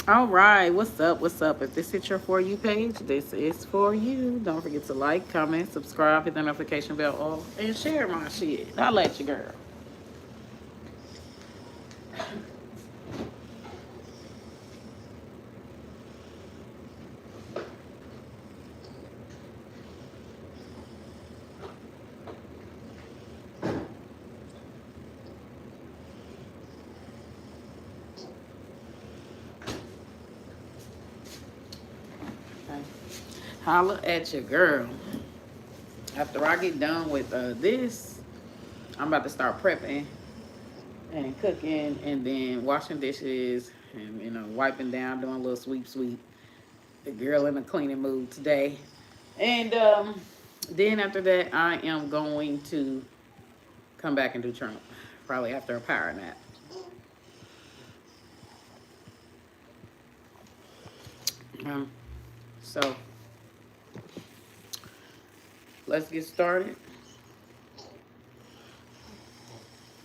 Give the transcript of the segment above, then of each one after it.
All right, what's up? What's up? If this is your For You page, this is for you. Don't forget to like, comment, subscribe, hit the notification bell, all, and share my shit. I'll let you, girl. Okay. Holla at your girl. After I get done with this, I'm about to start prepping and cooking and then washing dishes and, wiping down, doing a little sweep. The girl in a cleaning mood today. And then after that, I am going to come back and do Trump. Probably after a power nap. Um, so let's get started.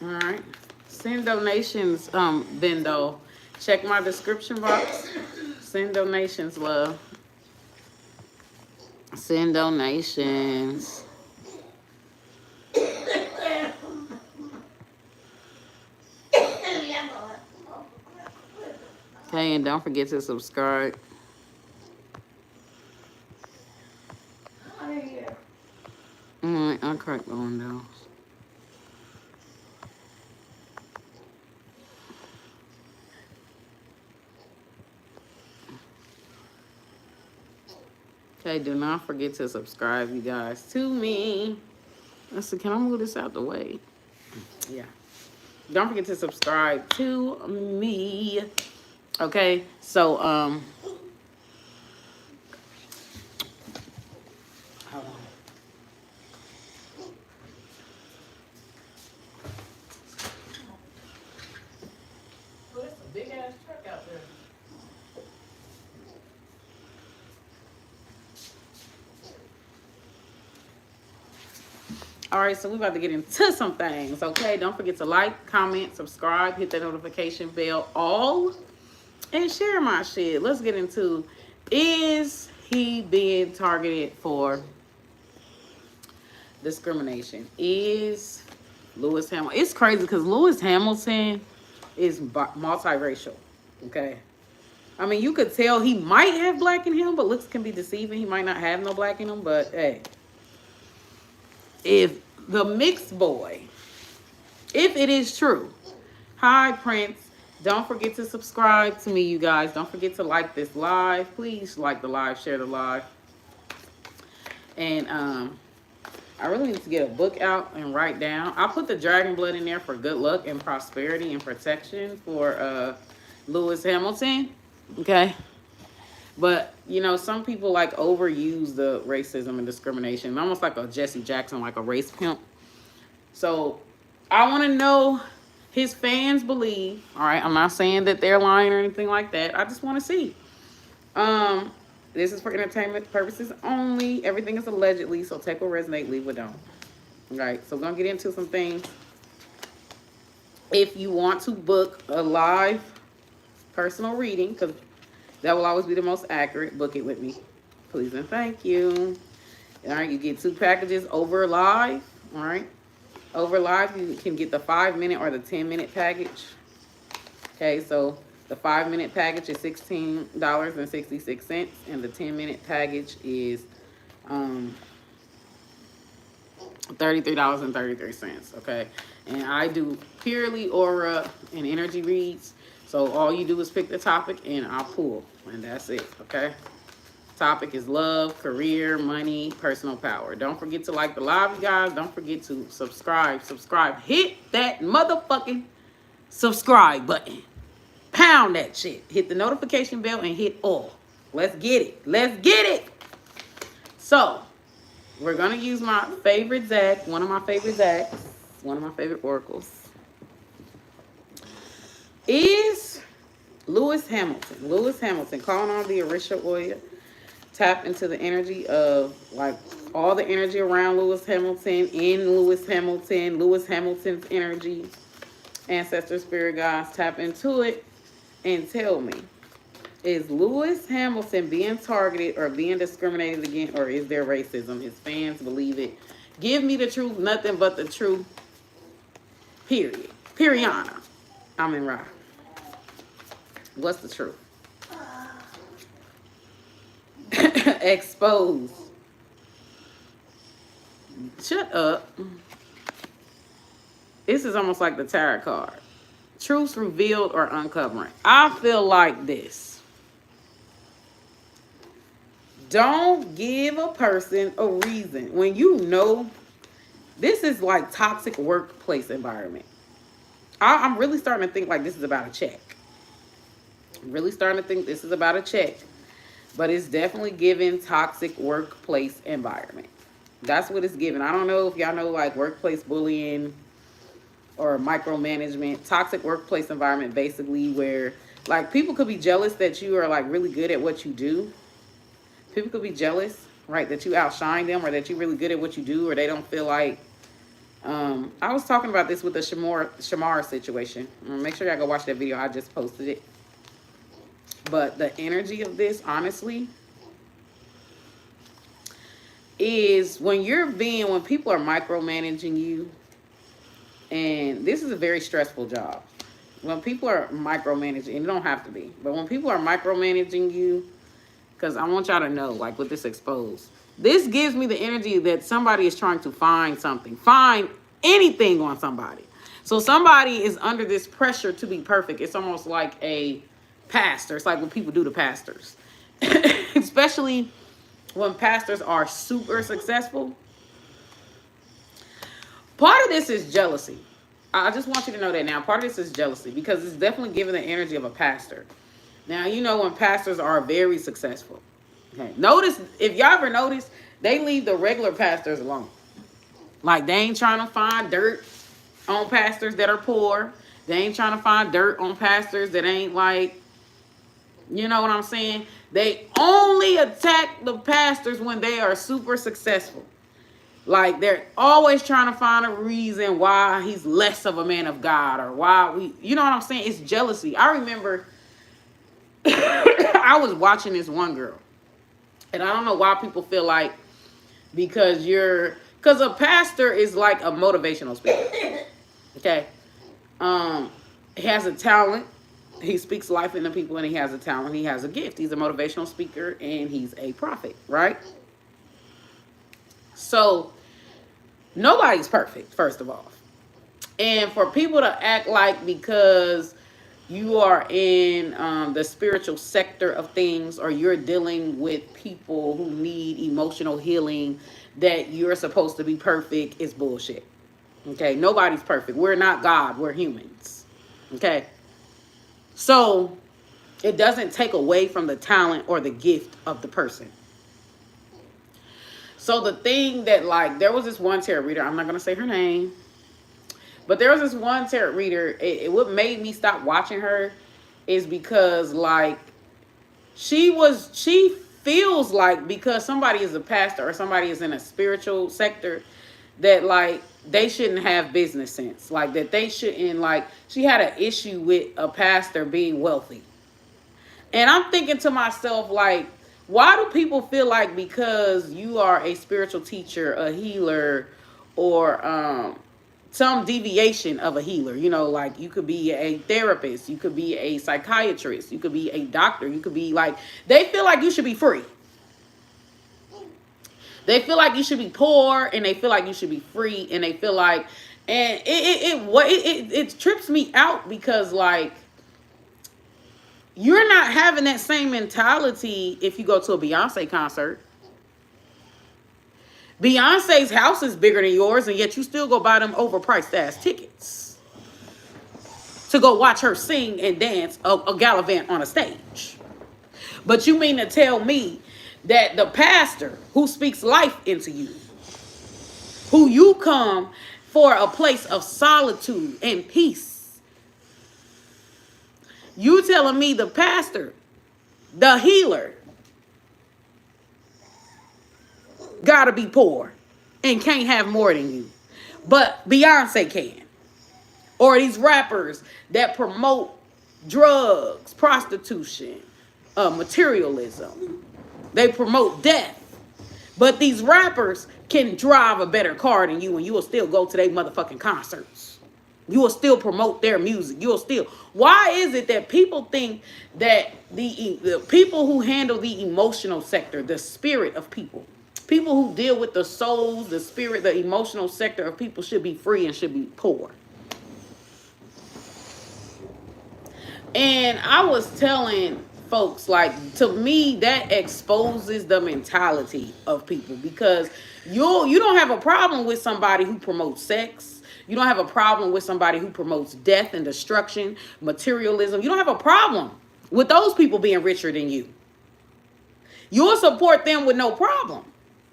All right. Send donations, Bendo. Check my description box. Send donations, love. Send donations. Okay, and don't forget to subscribe. Alright, I'll crack the windows. Okay, do not forget to subscribe, you guys, to me. Let's see, can I move this out the way? Yeah. Don't forget to subscribe to me. Okay, so, hold on. Oh, that's a big ass truck out there. All right, so we're about to get into some things, okay? Don't forget to like, comment, subscribe, hit that notification bell, all, and share my shit. Let's get into, is he being targeted for discrimination? Is Lewis Hamilton? It's crazy because Lewis Hamilton is multiracial, okay? I mean, you could tell he might have black in him, but looks can be deceiving. He might not have no black in him, but hey. If the mixed boy, if it is true, hi Prince, don't forget to subscribe to me, you guys. Don't forget to like this live. Please like the live, share the live. And I really need to get a book out and write down. I'll put the dragon blood in there for good luck and prosperity and protection for Lewis Hamilton. Okay. But, some people like overuse the racism and discrimination. Almost like a Jesse Jackson, like a race pimp. So, I want to know his fans believe. All right, I'm not saying that they're lying or anything like that. I just want to see. This is for entertainment purposes only. Everything is allegedly, so take what resonate, leave what don't. All right, so we're going to get into some things. If you want to book a live personal reading, because that will always be the most accurate. Book it with me, please and thank you. All right, you get 2 packages over live. All right, over live you can get the 5-minute or the 10-minute package. Okay, so the 5-minute package is $16.66, and the 10-minute package is $33.33. Okay, and I do purely aura and energy reads. So all you do is pick the topic and I'll pull, and that's it, okay? Topic is love, career, money, personal power. Don't forget to like the live, you guys. Don't forget to subscribe. Hit that motherfucking subscribe button. Pound that shit. Hit the notification bell and hit all. Let's get it. So, we're going to use my favorite Zach, one of my favorite Zachs, one of my favorite oracles. Is Lewis Hamilton calling on the Orisha Oya, tap into the energy of like all the energy around Lewis Hamilton, in Lewis Hamilton's energy, ancestor spirit guides, tap into it and tell me, Is Lewis Hamilton being targeted or being discriminated against, or is there racism? His fans believe it. Give me the truth, nothing but the truth. Period. Periana. I'm in Ra. What's the truth? Exposed. Shut up. This is almost like the tarot card. Truths revealed or uncovering. I feel like this. Don't give a person a reason when you know this is like toxic workplace environment. I'm really starting to think like this is about a check. I'm really starting to think this is about a check. But it's definitely giving toxic workplace environment. That's what it's giving. I don't know if y'all know like workplace bullying or micromanagement. Toxic workplace environment basically where like people could be jealous that you are like really good at what you do. People could be jealous, right, that you outshine them or that you're really good at what you do, or they don't feel like I was talking about this with the Shamar situation. Make sure y'all go watch that video. I just posted it. But the energy of this, honestly, is when people are micromanaging you, and this is a very stressful job. When people are micromanaging, and it don't have to be, but when people are micromanaging you, because I want y'all to know, like with this exposed, this gives me the energy that somebody is trying to find something, find anything on somebody. So somebody is under this pressure to be perfect. It's almost like a pastor. It's like what people do to pastors. Especially when pastors are super successful. Part of this is jealousy. I just want you to know that now. Part of this is jealousy because it's definitely giving the energy of a pastor. Now, you know when pastors are very successful. Okay. Notice, if y'all ever notice, they leave the regular pastors alone. Like, they ain't trying to find dirt on pastors that are poor. They ain't trying to find dirt on pastors that ain't like, you know what I'm saying? They only attack the pastors when they are super successful. Like, they're always trying to find a reason why he's less of a man of God or why you know what I'm saying? It's jealousy. I remember I was watching this one girl, and I don't know why people feel like because a pastor is like a motivational speaker. Okay. He has a talent. He speaks life into people, and he has a talent. He has a gift. He's a motivational speaker, and he's a prophet, right? So nobody's perfect, first of all. And for people to act like because you are in the spiritual sector of things, or you're dealing with people who need emotional healing, that you're supposed to be perfect is bullshit. Okay, nobody's perfect. We're not God. We're humans. Okay, so it doesn't take away from the talent or the gift of the person. So the thing that, like, there was this one tarot reader, I'm not going to say her name, but there was this one tarot reader, what made me stop watching her is because, like, she feels like because somebody is a pastor or somebody is in a spiritual sector that, like, they shouldn't have business sense. Like, that they shouldn't, like, she had an issue with a pastor being wealthy. And I'm thinking to myself, like, why do people feel like because you are a spiritual teacher, a healer, or some deviation of a healer, you know, like you could be a therapist, you could be a psychiatrist, you could be a doctor, you could be like, they feel like you should be free. They feel like you should be poor, and they feel like you should be free, and they feel like, and it trips me out because, like, you're not having that same mentality if you go to a Beyonce concert. Beyonce's house is bigger than yours, and yet you still go buy them overpriced ass tickets to go watch her sing and dance a gallivant on a stage. But you mean to tell me that the pastor who speaks life into you, who you come for a place of solitude and peace, you telling me the pastor, the healer, gotta be poor and can't have more than you, but Beyonce can? Or these rappers that promote drugs, prostitution, materialism. They promote death. But these rappers can drive a better car than you, and you will still go to their motherfucking concerts. You will still promote their music. You will still. Why is it that people think that the people who handle the emotional sector, the spirit of people, people who deal with the souls, the spirit, the emotional sector of people should be free and should be poor? And I was telling folks, like, to me, that exposes the mentality of people, because you don't have a problem with somebody who promotes sex. You don't have a problem with somebody who promotes death and destruction, materialism. You don't have a problem with those people being richer than you. You'll support them with no problem,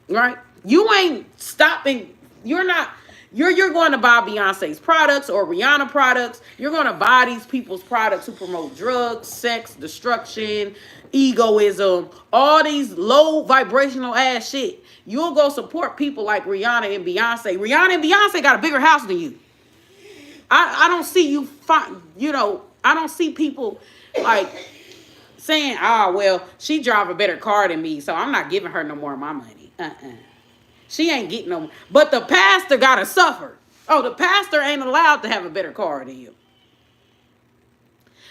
right? You ain't stopping. You're going to buy Beyonce's products or Rihanna products. You're going to buy these people's products who promote drugs, sex, destruction, egoism, all these low vibrational ass shit. You'll go support people like Rihanna and Beyonce. Rihanna and Beyonce got a bigger house than you. I don't see you I don't see people like saying, "Ah, well, she drive a better car than me, so I'm not giving her no more of my money." She ain't getting no more. But the pastor gotta suffer. Oh, the pastor ain't allowed to have a better car than you.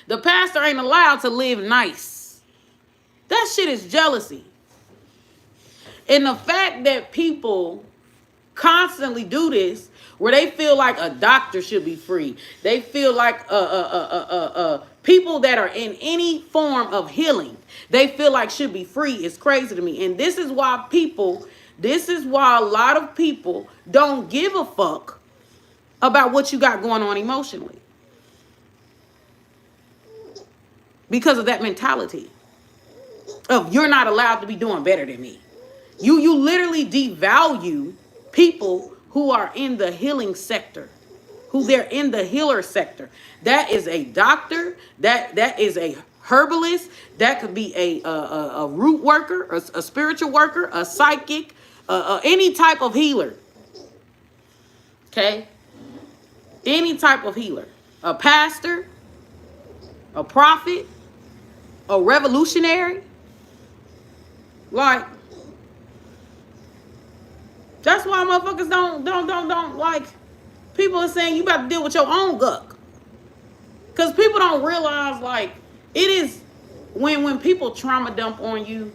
The pastor ain't allowed to live nice. That shit is jealousy. And the fact that people constantly do this, where they feel like a doctor should be free, they feel like people that are in any form of healing, they feel like should be free, is crazy to me. And this is why a lot of people don't give a fuck about what you got going on emotionally, because of that mentality of you're not allowed to be doing better than me. You literally devalue people who are in the healing sector, who they're in the healer sector. That is a doctor, that is a herbalist, that could be a root worker, a spiritual worker, a psychic, any type of healer. Okay? Any type of healer. A pastor, a prophet, a revolutionary. Like, that's why motherfuckers don't like, people are saying you about to deal with your own guck. Because people don't realize, like, it is when people trauma dump on you,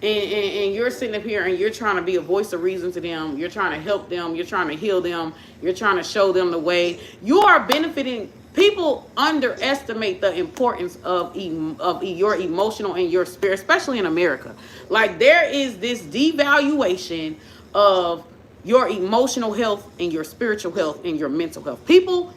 and you're sitting up here and you're trying to be a voice of reason to them, you're trying to help them, you're trying to heal them, you're trying to show them the way, you are benefiting. People underestimate the importance of your emotional and your spirit, especially in America. Like, there is this devaluation of your emotional health and your spiritual health and your mental health. People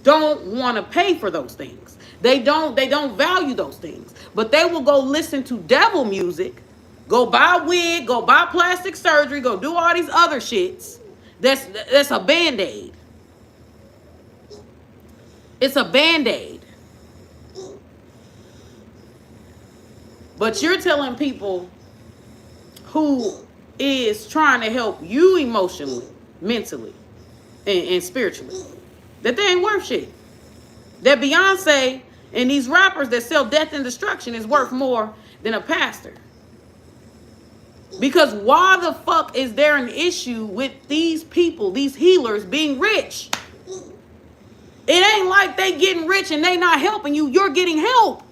don't want to pay for those things. They don't value those things. But they will go listen to devil music, go buy wig, go buy plastic surgery, go do all these other shits. That's a Band-Aid. It's a Band-Aid. But you're telling people who is trying to help you emotionally, mentally, and spiritually, that they ain't worth shit. That Beyonce and these rappers that sell death and destruction is worth more than a pastor. Because why the fuck is there an issue with these people, these healers, being rich? It ain't like they getting rich and they not helping you. You're getting help.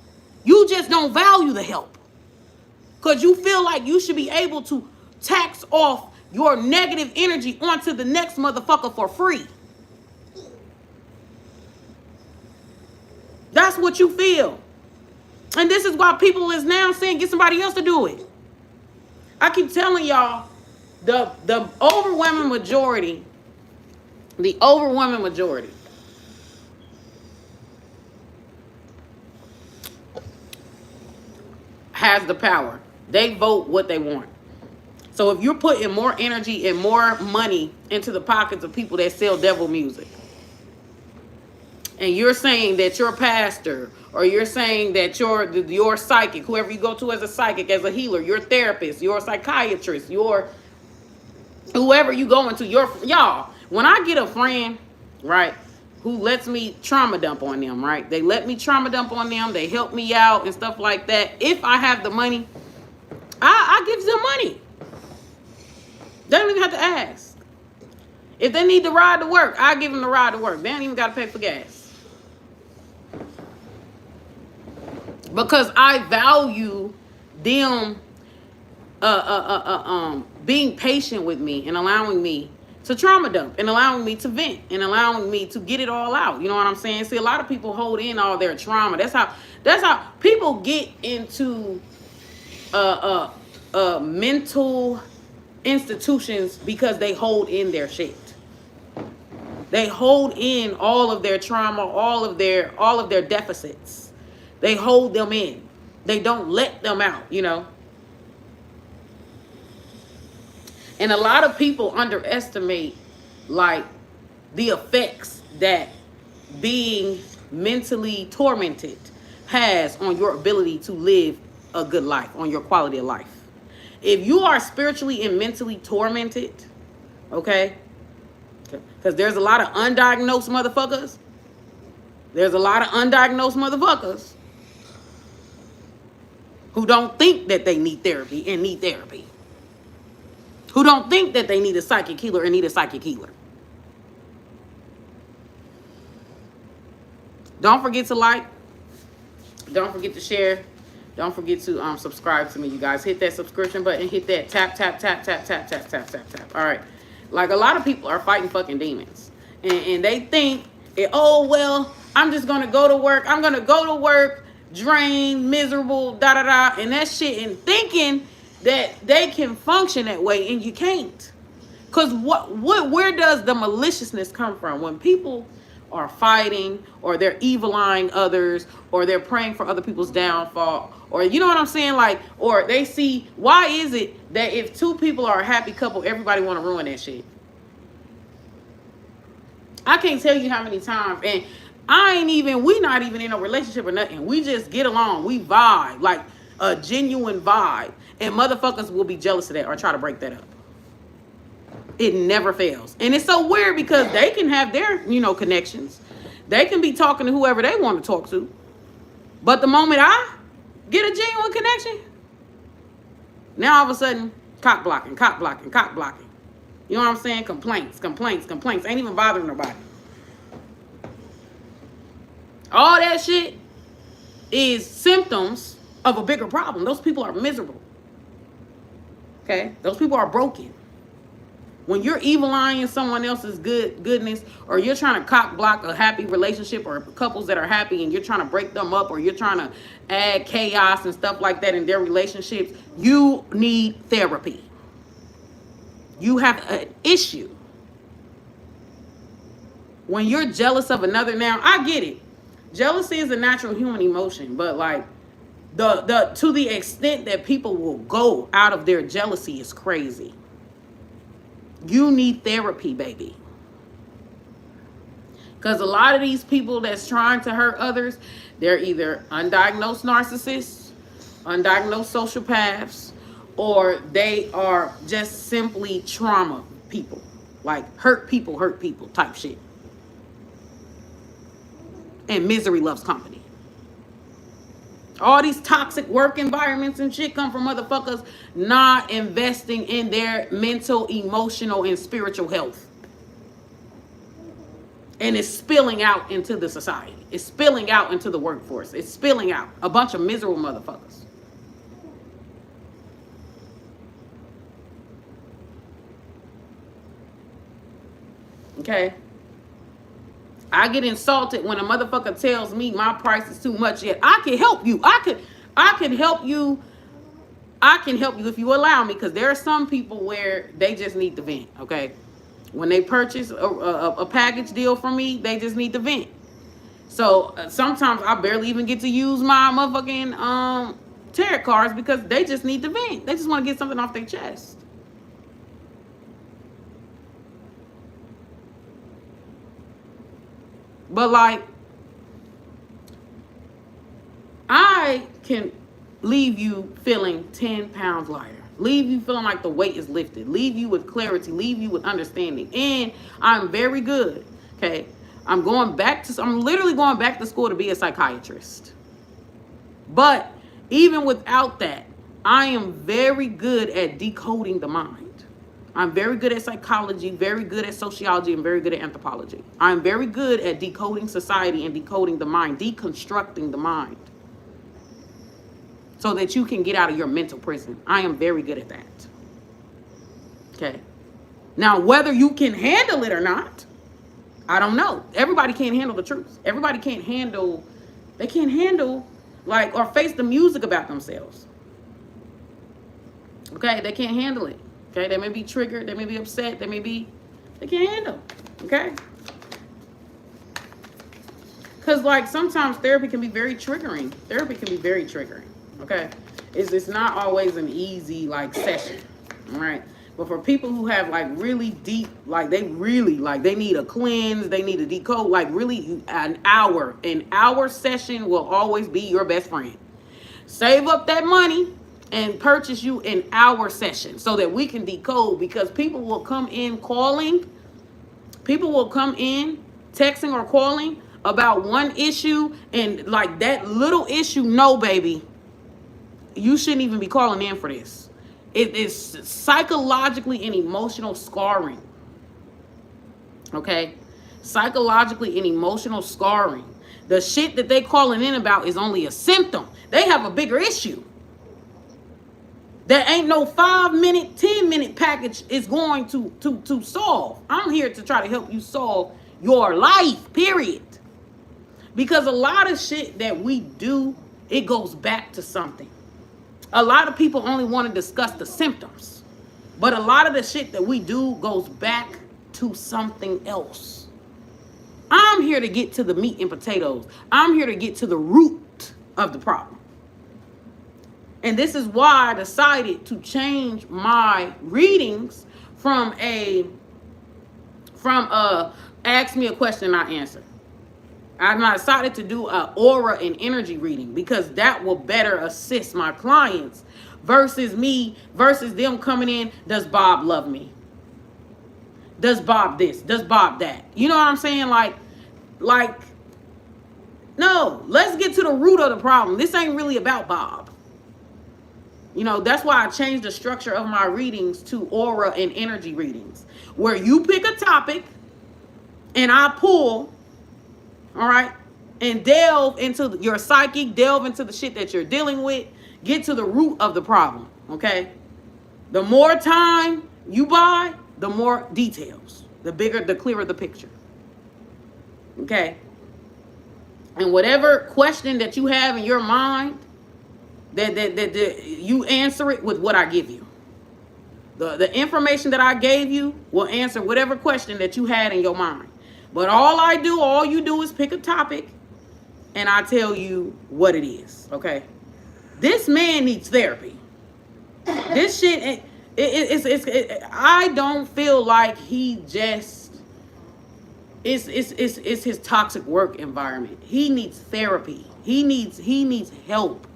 You just don't value the help. Because you feel like you should be able to tax off your negative energy onto the next motherfucker for free. That's what you feel. And this is why people is now saying get somebody else to do it. I keep telling y'all, the overwhelming majority has the power. They vote what they want. So if you're putting more energy and more money into the pockets of people that sell devil music, and you're saying that your pastor, or you're saying that your psychic, whoever you go to as a psychic, as a healer, your therapist, your psychiatrist, your whoever you go into, y'all, when I get a friend, right, who lets me trauma dump on them, right? They let me trauma dump on them. They help me out and stuff like that. If I have the money, I give them money. They don't even have to ask. If they need to ride to work, I give them the ride to work. They don't even got to pay for gas. Because I value them being patient with me and allowing me to trauma dump and allowing me to vent and allowing me to get it all out. You know what I'm saying? See, a lot of people hold in all their trauma. That's how people get into mental institutions, because they hold in their shit. They hold in all of their trauma, all of their deficits. They hold them in. They don't let them out, you know. And a lot of people underestimate, like, the effects that being mentally tormented has on your ability to live a good life, on your quality of life. If you are spiritually and mentally tormented, okay, because there's a lot of undiagnosed motherfuckers. There's a lot of undiagnosed motherfuckers who don't think that they need therapy and need therapy. Who don't think that they need a psychic healer and need a psychic healer. Don't forget to like. Don't forget to share. Don't forget to subscribe to me, you guys. Hit that subscription button. Hit that tap, tap, tap, tap, tap, tap, tap, tap, tap. All right. Like, a lot of people are fighting fucking demons. And they think, oh, well, I'm just going to go to work. I'm going to go to work, drained, miserable, da-da-da, and that shit, and thinking that they can function that way, and you can't. Because where does the maliciousness come from? When people are fighting, or they're evil-eyeing others, or they're praying for other people's downfall, or you know what I'm saying? Like, or they see, why is it that if two people are a happy couple, everybody want to ruin that shit? I can't tell you how many times, and we not even in a relationship or nothing. We just get along. We vibe, like a genuine vibe. And motherfuckers will be jealous of that or try to break that up. It never fails. And it's so weird, because they can have their, connections. They can be talking to whoever they want to talk to. But the moment I get a genuine connection, now all of a sudden, cock blocking. You know what I'm saying? Complaints. Ain't even bothering nobody. All that shit is symptoms of a bigger problem. Those people are miserable. Okay? Those people are broken. When you're evil-eyeing someone else's goodness, or you're trying to cock block a happy relationship, or couples that are happy, and you're trying to break them up, or you're trying to add chaos and stuff like that in their relationships, you need therapy. You have an issue. When you're jealous of another, now, I get it. Jealousy is a natural human emotion, but like, to the extent that people will go out of their jealousy is crazy. You need therapy, baby. Because a lot of these people that's trying to hurt others, they're either undiagnosed narcissists, undiagnosed sociopaths, or they are just simply trauma people. Like hurt people type shit. And misery loves company. All these toxic work environments and shit come from motherfuckers not investing in their mental, emotional, and spiritual health. And it's spilling out into the society. It's spilling out into the workforce. It's spilling out. A bunch of miserable motherfuckers. Okay? I get insulted when a motherfucker tells me my price is too much, yet I can help you. I can help you. I can help you if you allow me, because there are some people where they just need to vent, okay? When they purchase a package deal from me, they just need to vent. So sometimes I barely even get to use my motherfucking tarot cards, because they just need to vent. They just want to get something off their chest. But like, I can leave you feeling 10 pounds lighter. Leave you feeling like the weight is lifted. Leave you with clarity. Leave you with understanding. And I'm very good, okay? I'm literally going back to school to be a psychiatrist. But even without that, I am very good at decoding the mind. I'm very good at psychology, very good at sociology, and very good at anthropology. I'm very good at decoding society and decoding the mind, deconstructing the mind, so that you can get out of your mental prison. I am very good at that. Okay. Now, whether you can handle it or not, I don't know. Everybody can't handle the truth. Everybody can't handle, like, or face the music about themselves. Okay, they can't handle it. Okay, they may be triggered, they may be upset, they can't handle. Okay? Because, like, sometimes therapy can be very triggering. Okay? It's not always an easy, like, session. All right? But for people who have, like, really deep, like, they need a cleanse, they need a decode, like, really an hour session will always be your best friend. Save up that money and purchase you an hour session so that we can decode, because people will come in texting or calling about one issue, and like that little issue, no, baby, you shouldn't even be calling in for this. It is psychologically and emotional scarring. Okay? Psychologically and emotional scarring. The shit that they calling in about is only a symptom. They have a bigger issue. There ain't no 5-minute, 10-minute package is going to solve. I'm here to try to help you solve your life, period. Because a lot of shit that we do, it goes back to something. A lot of people only want to discuss the symptoms. But a lot of the shit that we do goes back to something else. I'm here to get to the meat and potatoes. I'm here to get to the root of the problem. And this is why I decided to change my readings from ask me a question, I answer. I decided to do an aura and energy reading, because that will better assist my clients versus them coming in. Does Bob love me? Does Bob this? Does Bob that? You know what I'm saying? Like, no, let's get to the root of the problem. This ain't really about Bob. You know, that's why I changed the structure of my readings to aura and energy readings, where you pick a topic and I pull, all right, and delve into your psychic, delve into the shit that you're dealing with, get to the root of the problem, okay? The more time you buy, the more details, the clearer the picture, okay? And whatever question that you have in your mind, that you answer it with what I give you. The information that I gave you will answer whatever question that you had in your mind. But all you do is pick a topic and I tell you what it is, okay? This man needs therapy. This shit, I don't feel like he just, it's his toxic work environment. He needs therapy. He needs help.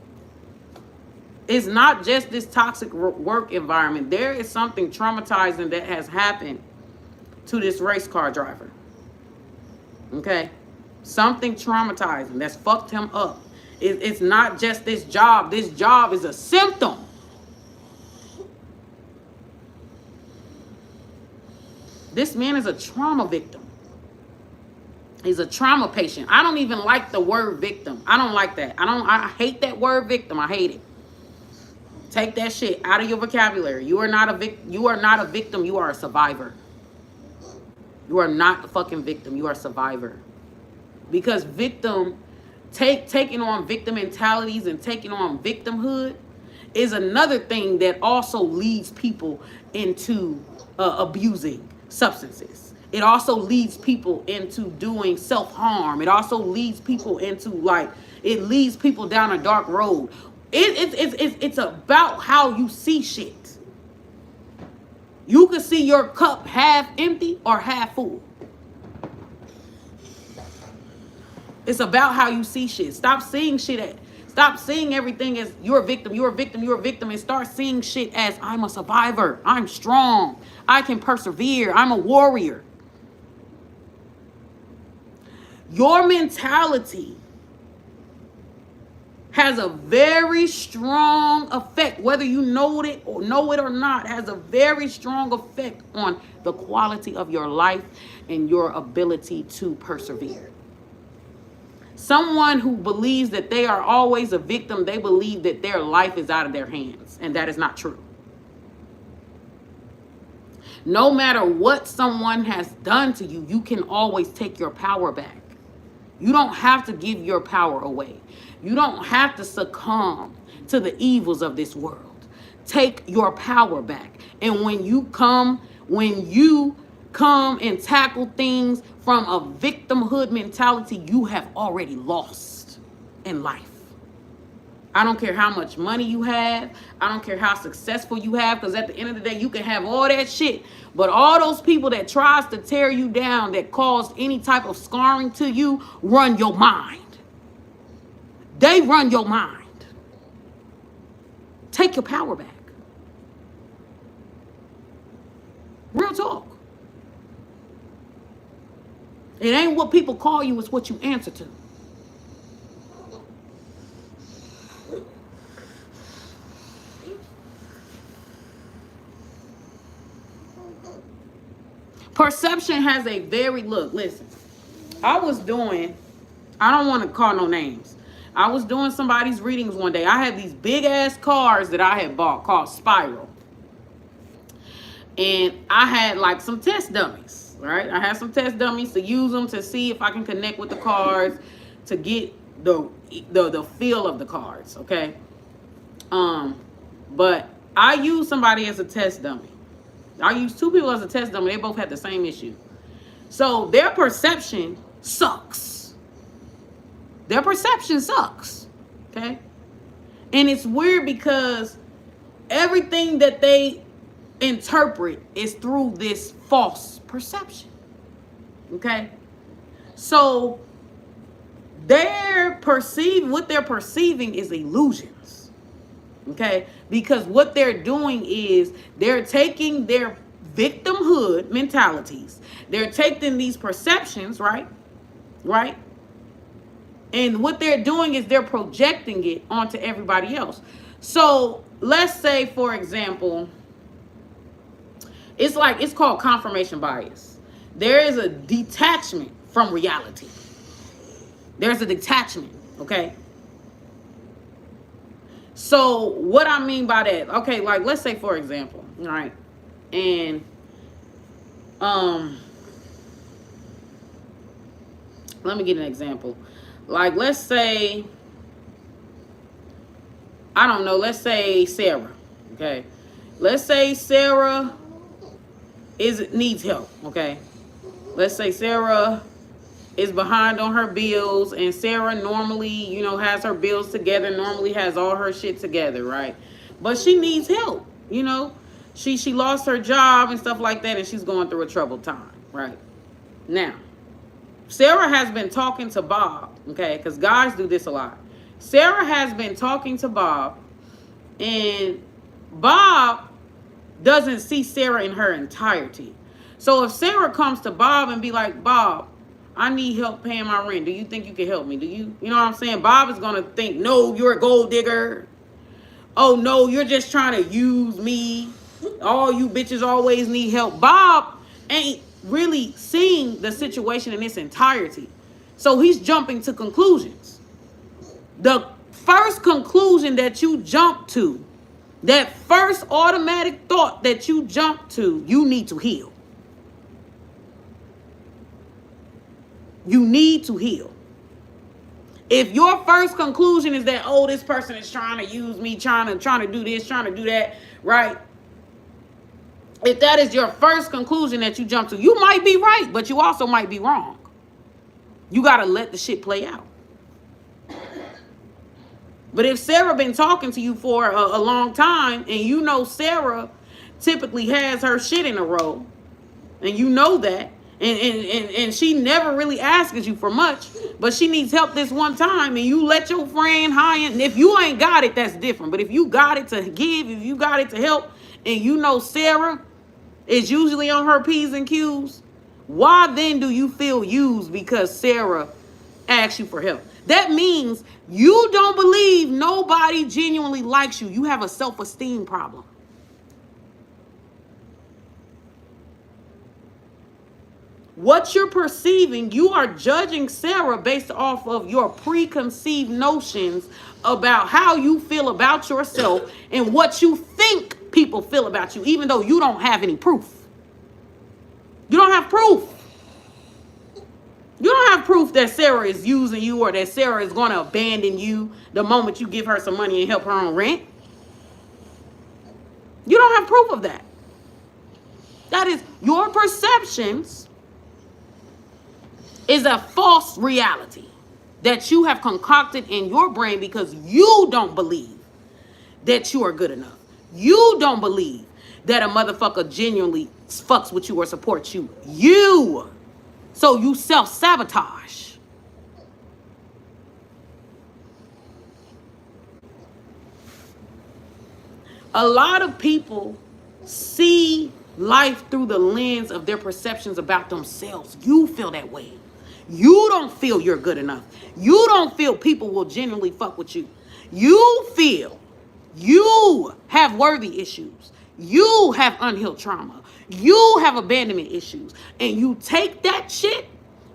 It's not just this toxic work environment. There is something traumatizing that has happened to this race car driver. Okay? Something traumatizing that's fucked him up. It's not just this job. This job is a symptom. This man is a trauma victim. He's a trauma patient. I don't even like the word victim. I don't like that. I hate that word victim. I hate it. Take that shit out of your vocabulary. You are not a victim. You are a survivor. You are not a fucking victim. You are a survivor. Because taking on victim mentalities and taking on victimhood is another thing that also leads people into abusing substances. It also leads people into doing self-harm. It also leads people into, it leads people down a dark road. It's about how you see shit. You can see your cup half empty or half full. It's about how you see shit. Stop seeing everything as you're a victim, and start seeing shit as I'm a survivor. I'm strong. I can persevere. I'm a warrior. Your mentality has a very strong effect, whether you know it or not, has a very strong effect on the quality of your life and your ability to persevere. Someone who believes that they are always a victim, they believe that their life is out of their hands, and that is not true. No matter what someone has done to you, you can always take your power back. You don't have to give your power away. You don't have to succumb to the evils of this world. Take your power back. And when you come and tackle things from a victimhood mentality, you have already lost in life. I don't care how much money you have. I don't care how successful you have, because at the end of the day, you can have all that shit. But all those people that tries to tear you down, that caused any type of scarring to you, run your mind. They run your mind. Take your power back. Real talk. It ain't what people call you, it's what you answer to. Perception has a very, listen, I don't want to call no names. I was doing somebody's readings one day. I had these big ass cards that I had bought called Spiral. And I had like some test dummies, right? I had some test dummies to use them to see if I can connect with the cards, to get the feel of the cards, okay? But I used somebody as a test dummy. I used two people as a test dummy. They both had the same issue. So their perception sucks. Their perception sucks. Okay? And it's weird because everything that they interpret is through this false perception. Okay? So what they're perceiving is illusions. Okay? Because what they're doing is they're taking their victimhood mentalities. They're taking these perceptions, right? Right? And what they're doing is they're projecting it onto everybody else. So let's say, for example, it's called confirmation bias. There is a detachment from reality. There's a detachment, okay? So what I mean by that, okay, like let's say, for example, right? And let me get an example. Like let's say, I don't know, let's say Sarah, okay? Let's say Sarah needs help, okay? Let's say Sarah is behind on her bills, and Sarah normally, has her bills together, normally has all her shit together, right? But she needs help, She lost her job and stuff like that, and she's going through a troubled time, right? Now, Sarah has been talking to Bob, okay? Because guys do this a lot. Sarah has been talking to Bob, and Bob doesn't see Sarah in her entirety. So if Sarah comes to Bob and be like, Bob, I need help paying my rent. Do you think you can help me? You know what I'm saying? Bob is going to think, no, you're a gold digger. Oh, no, you're just trying to use me. All you bitches always need help. Bob ain't really seeing the situation in its entirety. So he's jumping to conclusions. The first conclusion that you jump to, that first automatic thought that you jump to, you need to heal. You need to heal. If your first conclusion is that, oh, this person is trying to use me, trying to do this, trying to do that, right? If that is your first conclusion that you jump to, you might be right, but you also might be wrong. You got to let the shit play out. But if Sarah been talking to you for a long time, and Sarah typically has her shit in a row, and that, and she never really asks you for much, but she needs help this one time, and you let your friend and if you ain't got it, that's different. But if you got it to give, if you got it to help, and Sarah is usually on her P's and Q's, why then do you feel used because Sarah ask you for help. That means you don't believe nobody genuinely likes you. You have a self-esteem problem. What you're perceiving, you are judging Sarah based off of your preconceived notions about how you feel about yourself and what you think people feel about you, even though you don't have any proof. You don't have proof. You don't have proof that Sarah is using you or that Sarah is going to abandon you the moment you give her some money and help her on rent. You don't have proof of that. That is your perceptions is a false reality that you have concocted in your brain because you don't believe that you are good enough. You don't believe that a motherfucker genuinely fucks with you or supports you. So you self-sabotage. A lot of people see life through the lens of their perceptions about themselves. You feel that way. You don't feel you're good enough. You don't feel people will genuinely fuck with you. You feel you have worthy issues. You have unhealed trauma. You have abandonment issues. And you take that shit,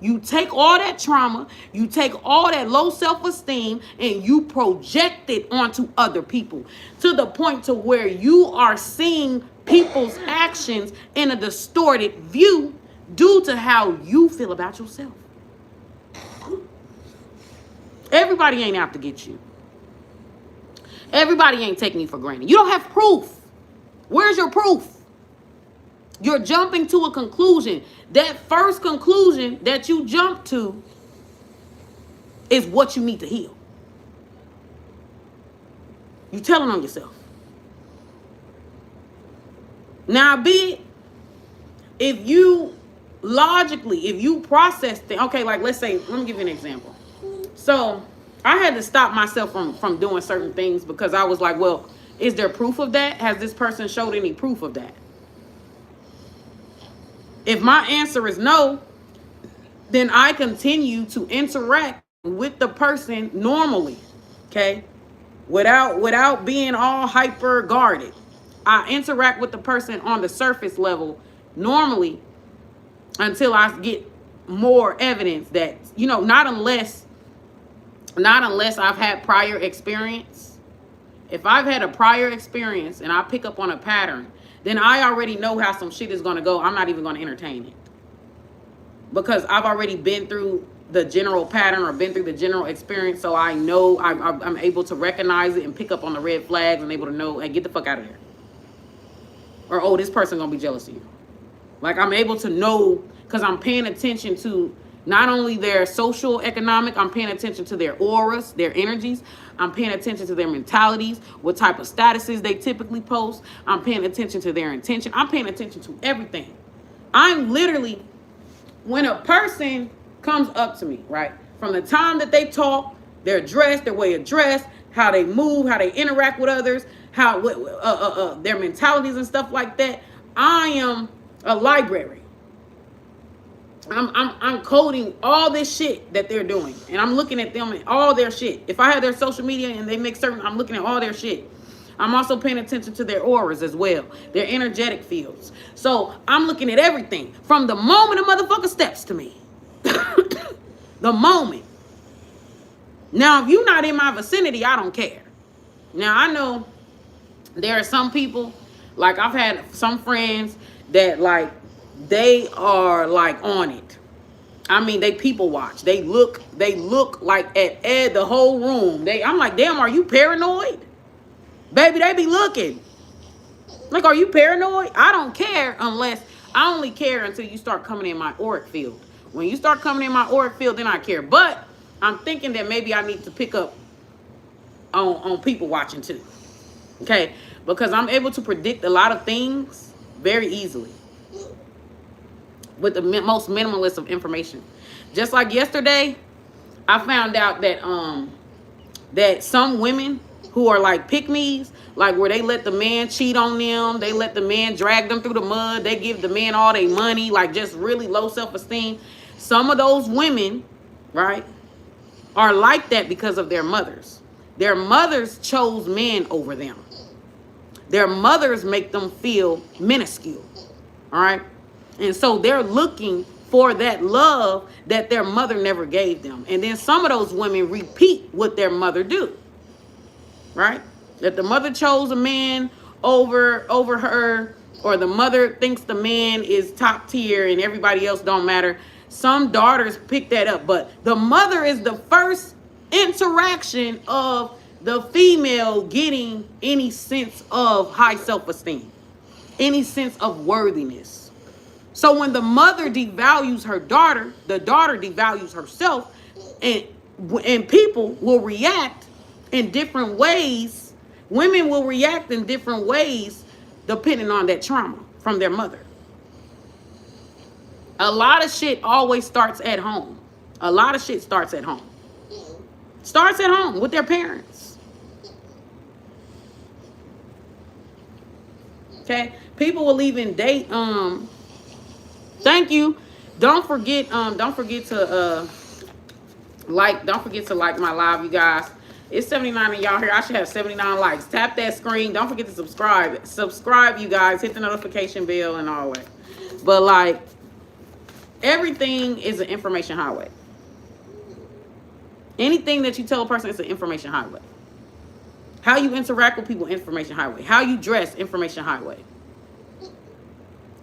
you take all that trauma, you take all that low self-esteem, and you project it onto other people to the point to where you are seeing people's actions in a distorted view due to how you feel about yourself. Everybody ain't out to get you. Everybody ain't taking you for granted. You don't have proof. Where's your proof? You're jumping to a conclusion. That first conclusion that you jump to is what you need to heal. You're telling on yourself. Now, be it, if you logically, if you process things, okay, like let's say, let me give you an example. So I had to stop myself from doing certain things because I was like, well, is there proof of that? Has this person showed any proof of that? If my answer is no, then I continue to interact with the person normally, okay? Without being all hyper guarded. I interact with the person on the surface level normally until I get more evidence that, you know, not unless I've had prior experience. If I've had a prior experience and I pick up on a pattern, then I already know how some shit is going to go. I'm not even going to entertain it. Because I've already been through the general pattern or been through the general experience. So I know I'm able to recognize it and pick up on the red flags and able to know, hey, get the fuck out of there. Or, oh, this person going to be jealous of you. Like, I'm able to know because I'm paying attention to not only their social economic, I'm paying attention to their auras, their energies. I'm paying attention to their mentalities, what type of statuses they typically post. I'm paying attention to their intention. I'm paying attention to everything. I'm literally, when a person comes up to me, right, from the time that they talk, their dress, their way of dress, how they move, how they interact with others, how their mentalities and stuff like that, I am a library. I'm coding all this shit that they're doing, and I'm looking at them and all their shit. If I have their social media and they make certain, I'm looking at all their shit. I'm also paying attention to their auras as well, their energetic fields. So I'm looking at everything from the moment a motherfucker steps to me. The moment. Now, if you're not in my vicinity, I don't care. Now, I know there are some people, like I've had some friends that like, they are like on it. I mean, they people watch. They look like at the whole room. I'm like, damn, are you paranoid? Baby, they be looking. Like, are you paranoid? I don't care I only care until you start coming in my auric field. When you start coming in my auric field, then I care. But I'm thinking that maybe I need to pick up on people watching too. Okay? Because I'm able to predict a lot of things very easily with the most minimalist of information. Just like yesterday, I found out that that some women who are like pick-me's, like where they let the man cheat on them, they let the man drag them through the mud, they give the man all their money, like just really low self-esteem. Some of those women, right, are like that because of their mothers. Their mothers chose men over them. Their mothers make them feel minuscule. All right. And so they're looking for that love that their mother never gave them. And then some of those women repeat what their mother do. Right? That the mother chose a man over her, or the mother thinks the man is top tier and everybody else don't matter. Some daughters pick that up, but the mother is the first interaction of the female getting any sense of high self-esteem, any sense of worthiness. So when the mother devalues her daughter, the daughter devalues herself, and people will react in different ways. Women will react in different ways depending on that trauma from their mother. A lot of shit always starts at home. A lot of shit starts at home. Starts at home with their parents. Okay? People will even date. Thank you. Don't forget to like my live, you guys. It's 79 of y'all here. I should have 79 likes. Tap that screen. Don't forget to subscribe. Subscribe, you guys. Hit the notification bell and all that. But like, everything is an information highway. Anything that you tell a person is an information highway. How you interact with people, information highway. How you dress, information highway.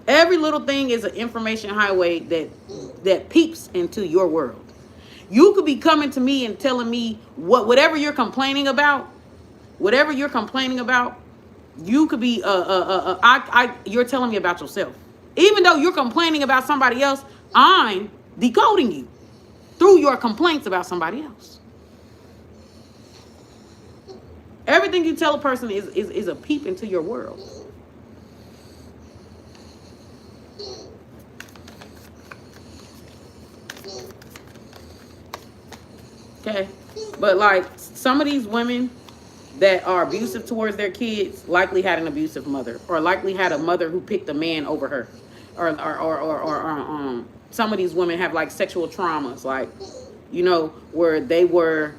Every little thing is an information highway that peeps into your world. You could be coming to me and telling me whatever you're complaining about, you could be you're telling me about yourself. Even though you're complaining about somebody else, I'm decoding you through your complaints about somebody else. Everything you tell a person is a peep into your world. Okay, but like some of these women that are abusive towards their kids likely had an abusive mother, or likely had a mother who picked a man over her, or some of these women have like sexual traumas, like, you know, where they were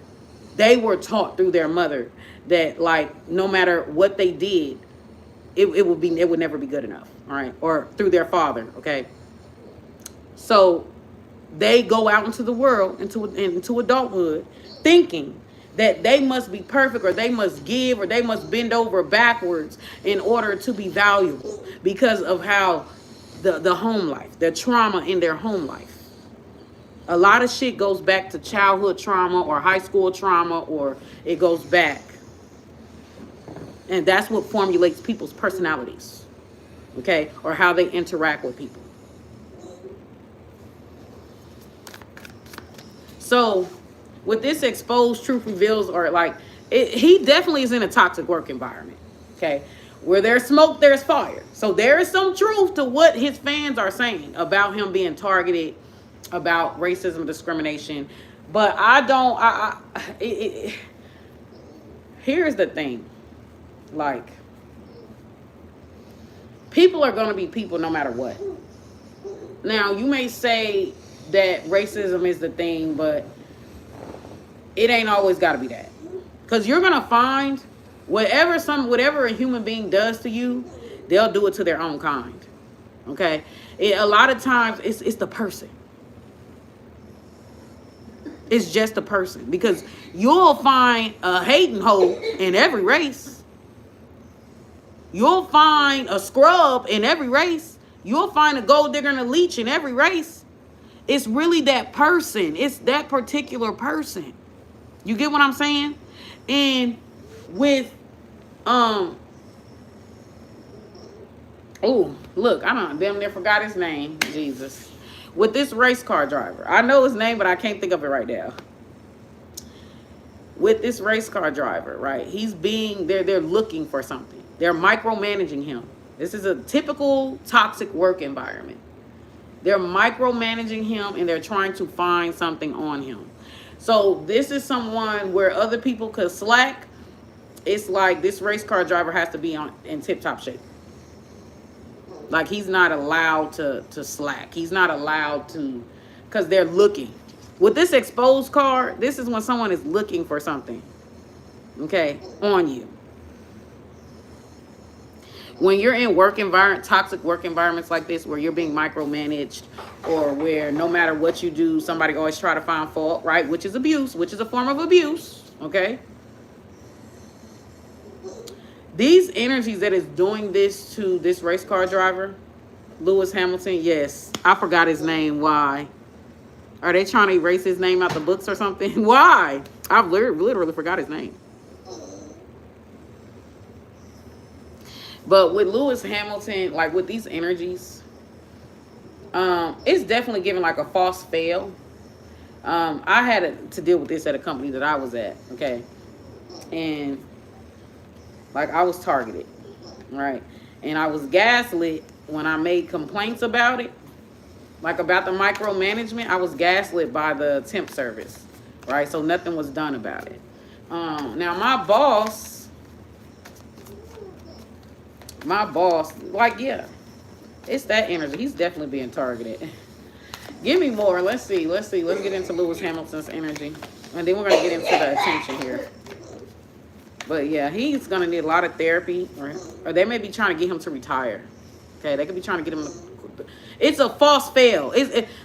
taught through their mother that like no matter what they did, it would never be good enough. All right, or through their father. Okay, so they go out into the world, into adulthood, thinking that they must be perfect, or they must give, or they must bend over backwards in order to be valuable because of how the home life, the trauma in their home life. A lot of shit goes back to childhood trauma or high school trauma, or it goes back. And that's what formulates people's personalities, okay, or how they interact with people. So with this exposed truth reveals, or like, he definitely is in a toxic work environment. Okay. Where there's smoke, there's fire. So there is some truth to what his fans are saying about him being targeted, about racism, discrimination. But here's the thing. Like, people are going to be people no matter what. Now, you may say that racism is the thing, but it ain't always got to be that. Because you're going to find whatever a human being does to you, they'll do it to their own kind. Okay? A lot of times, it's the person. It's just a person. Because you'll find a hating hoe in every race. You'll find a scrub in every race. You'll find a gold digger and a leech in every race. It's really that person. It's that particular person. You get what I'm saying? And with, oh, look, I damn near forgot his name. Jesus. With this race car driver. I know his name, but I can't think of it right now. With this race car driver, right? They're looking for something. They're micromanaging him. This is a typical toxic work environment. They're micromanaging him, and they're trying to find something on him. So this is someone where other people could slack. It's like this race car driver has to be in tip-top shape. Like, he's not allowed to slack. He's not allowed to, because they're looking. With this exposed card, this is when someone is looking for something, okay, on you. When you're in work environment, toxic work environments like this, where you're being micromanaged, or where no matter what you do, somebody always try to find fault, right? Which is abuse, which is a form of abuse, okay? These energies that is doing this to this race car driver, Lewis Hamilton, yes, I forgot his name. Why? Are they trying to erase his name out the books or something? Why? I've literally forgot his name. But with Lewis Hamilton, like with these energies, it's definitely giving like a false fail. I had to deal with this at a company that I was at, okay? And like I was targeted, right? And I was gaslit when I made complaints about it. Like about the micromanagement, I was gaslit by the temp service, right? So nothing was done about it. Now my boss, like, yeah, it's that energy. He's definitely being targeted. Give me more. Let's see. Let's get into Lewis Hamilton's energy. And then we're going to get into the attention here. But yeah, he's going to need a lot of therapy. Or they may be trying to get him to retire. Okay, they could be trying to get him to... It's a false fail.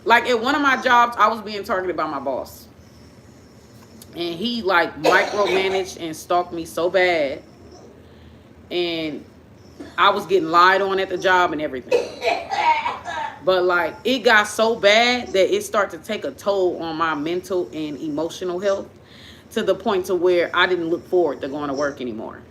Like at one of my jobs, I was being targeted by my boss. And he like micromanaged and stalked me so bad. And I was getting lied on at the job and everything. But like it got so bad that it started to take a toll on my mental and emotional health, to the point to where I didn't look forward to going to work anymore.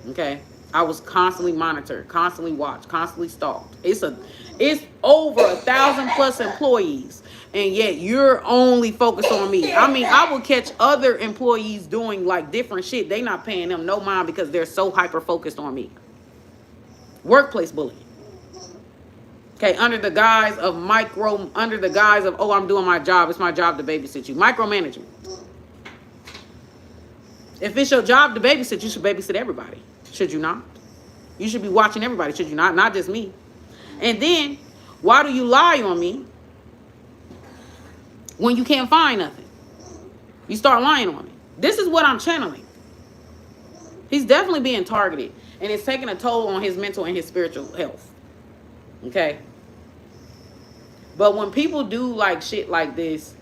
Okay? I was constantly monitored, constantly watched, constantly stalked. It's over 1,000+ employees, and yet you're only focused on me. I mean, I will catch other employees doing like different shit. They not paying them no mind because they're so hyper focused on me. Workplace bullying. Okay, under the guise of oh, I'm doing my job. It's my job to babysit you. Micromanagement. If it's your job to babysit, you should babysit everybody. Should you not? You should be watching everybody. Should you not? Not just me. And then, why do you lie on me when you can't find nothing? You start lying on me. This is what I'm channeling. He's definitely being targeted. And it's taking a toll on his mental and his spiritual health. Okay? But when people do like shit like this,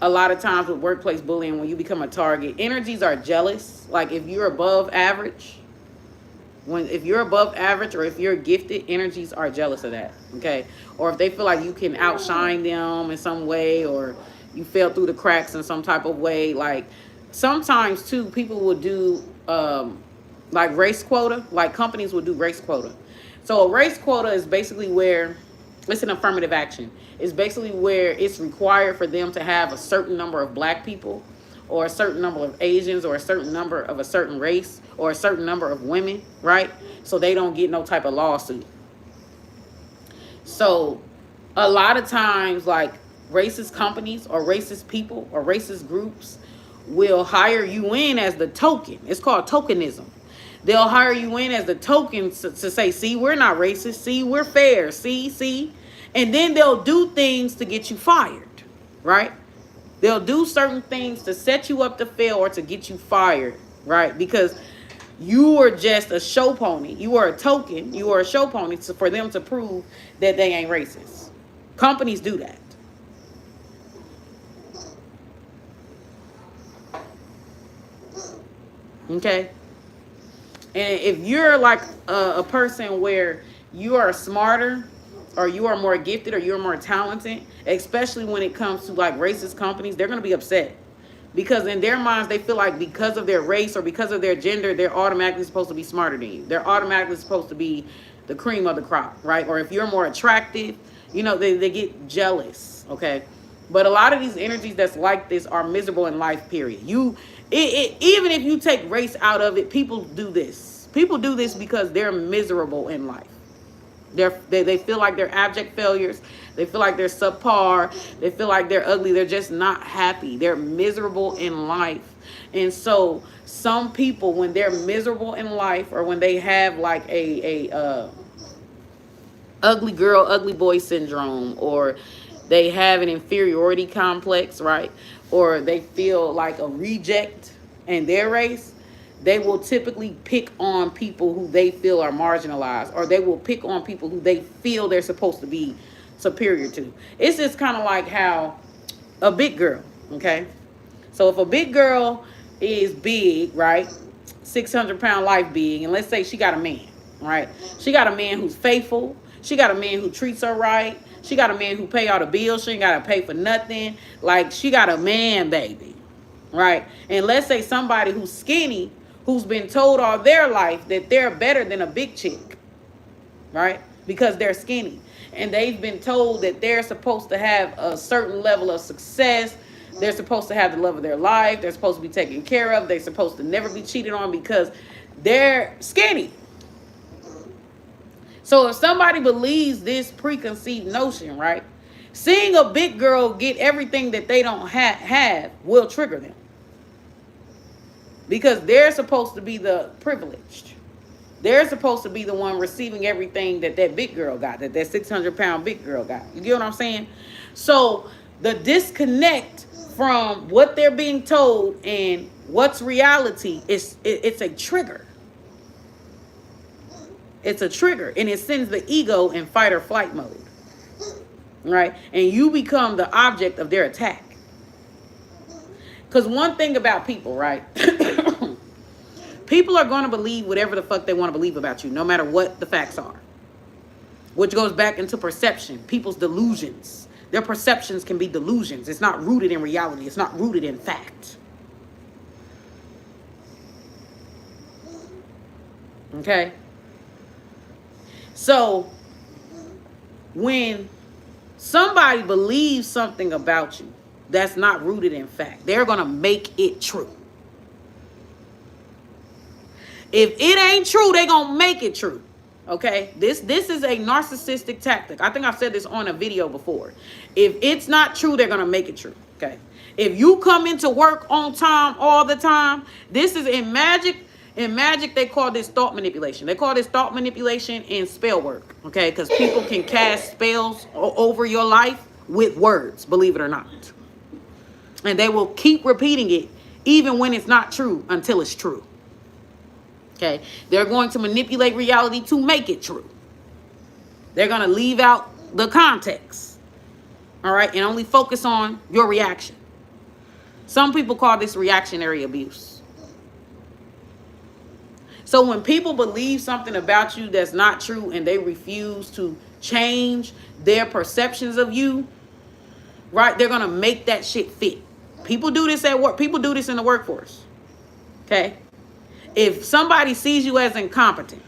a lot of times with workplace bullying, when you become a target, energies are jealous. Like if you're above average, if you're above average or if you're gifted, energies are jealous of that. Okay? Or if they feel like you can outshine them in some way, or you fell through the cracks in some type of way. Like sometimes too, people will do like race quota. Like companies will do race quota. So a race quota is basically where it's an affirmative action. It's basically where it's required for them to have a certain number of black people, or a certain number of Asians, or a certain number of a certain race, or a certain number of women, right? So they don't get no type of lawsuit. So a lot of times, like racist companies or racist people or racist groups will hire you in as the token. It's called tokenism. They'll hire you in as the token to say, see, we're not racist. See, we're fair. See. And then they'll do things to get you fired, right? They'll do certain things to set you up to fail or to get you fired, right? Because you are just a show pony. You are a token. You are a show pony for them to prove that they ain't racist. Companies do that. Okay? And if you're like a person where you are smarter, or you are more gifted, or you're more talented, especially when it comes to like racist companies, they're going to be upset. Because in their minds, they feel like because of their race or because of their gender, they're automatically supposed to be smarter than you. They're automatically supposed to be the cream of the crop, right? Or if you're more attractive, you know, they get jealous, okay? But a lot of these energies that's like this are miserable in life, period. Even if you take race out of it, people do this. People do this because they're miserable in life. They feel like they're abject failures. They feel like they're subpar. They feel like they're ugly. They're just not happy. They're miserable in life. And so some people, when they're miserable in life, or when they have like a ugly girl, ugly boy syndrome, or they have an inferiority complex, right? Or they feel like a reject in their race, they will typically pick on people who they feel are marginalized, or they will pick on people who they feel they're supposed to be superior to. It's just kind of like how a big girl, okay? So if a big girl is big, right? 600-pound life big, and let's say she got a man, right? She got a man who's faithful. She got a man who treats her right. She got a man who pay all the bills. She ain't got to pay for nothing. Like, she got a man, baby, right? And let's say somebody who's skinny, who's been told all their life that they're better than a big chick, right? Because they're skinny. And they've been told that they're supposed to have a certain level of success. They're supposed to have the love of their life. They're supposed to be taken care of. They're supposed to never be cheated on because they're skinny. So if somebody believes this preconceived notion, right, seeing a big girl get everything that they don't have will trigger them. Because they're supposed to be the privileged. They're supposed to be the one receiving everything that big girl got, that 600-pound big girl got. You get what I'm saying? So the disconnect from what they're being told and what's reality it's a trigger. It's a trigger, and it sends the ego in fight or flight mode, right? And you become the object of their attack. Because one thing about people, right? People are going to believe whatever the fuck they want to believe about you, no matter what the facts are. Which goes back into perception, people's delusions. Their perceptions can be delusions. It's not rooted in reality. It's not rooted in fact. Okay? So, when somebody believes something about you that's not rooted in fact, they're going to make it true. If it ain't true, they're going to make it true. Okay? This is a narcissistic tactic. I think I've said this on a video before. If it's not true, they're going to make it true. Okay? If you come into work on time all the time, this is in magic. In magic, they call this thought manipulation. They call this thought manipulation in spell work. Okay? Because people can cast spells over your life with words, believe it or not. And they will keep repeating it even when it's not true until it's true. Okay, they're going to manipulate reality to make it true. They're going to leave out the context, all right, and only focus on your reaction. Some people call this reactionary abuse. So when people believe something about you that's not true and they refuse to change their perceptions of you, right, they're going to make that shit fit. People do this at work. People do this in the workforce, okay? If somebody sees you as incompetent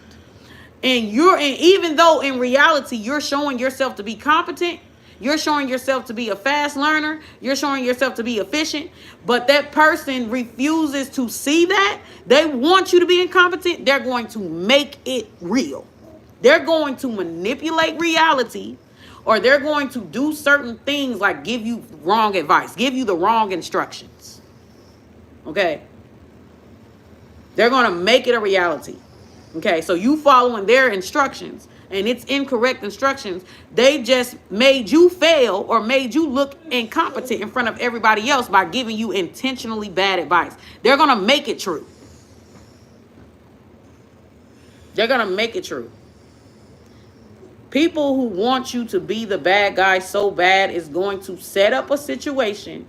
and even though in reality you're showing yourself to be competent, you're showing yourself to be a fast learner, you're showing yourself to be efficient, but that person refuses to see that, they want you to be incompetent, they're going to make it real. They're going to manipulate reality, or they're going to do certain things like give you wrong advice, give you the wrong instructions. Okay? They're going to make it a reality. Okay, so you following their instructions and it's incorrect instructions. They just made you fail or made you look incompetent in front of everybody else by giving you intentionally bad advice. They're going to make it true. They're going to make it true. People who want you to be the bad guy so bad is going to set up a situation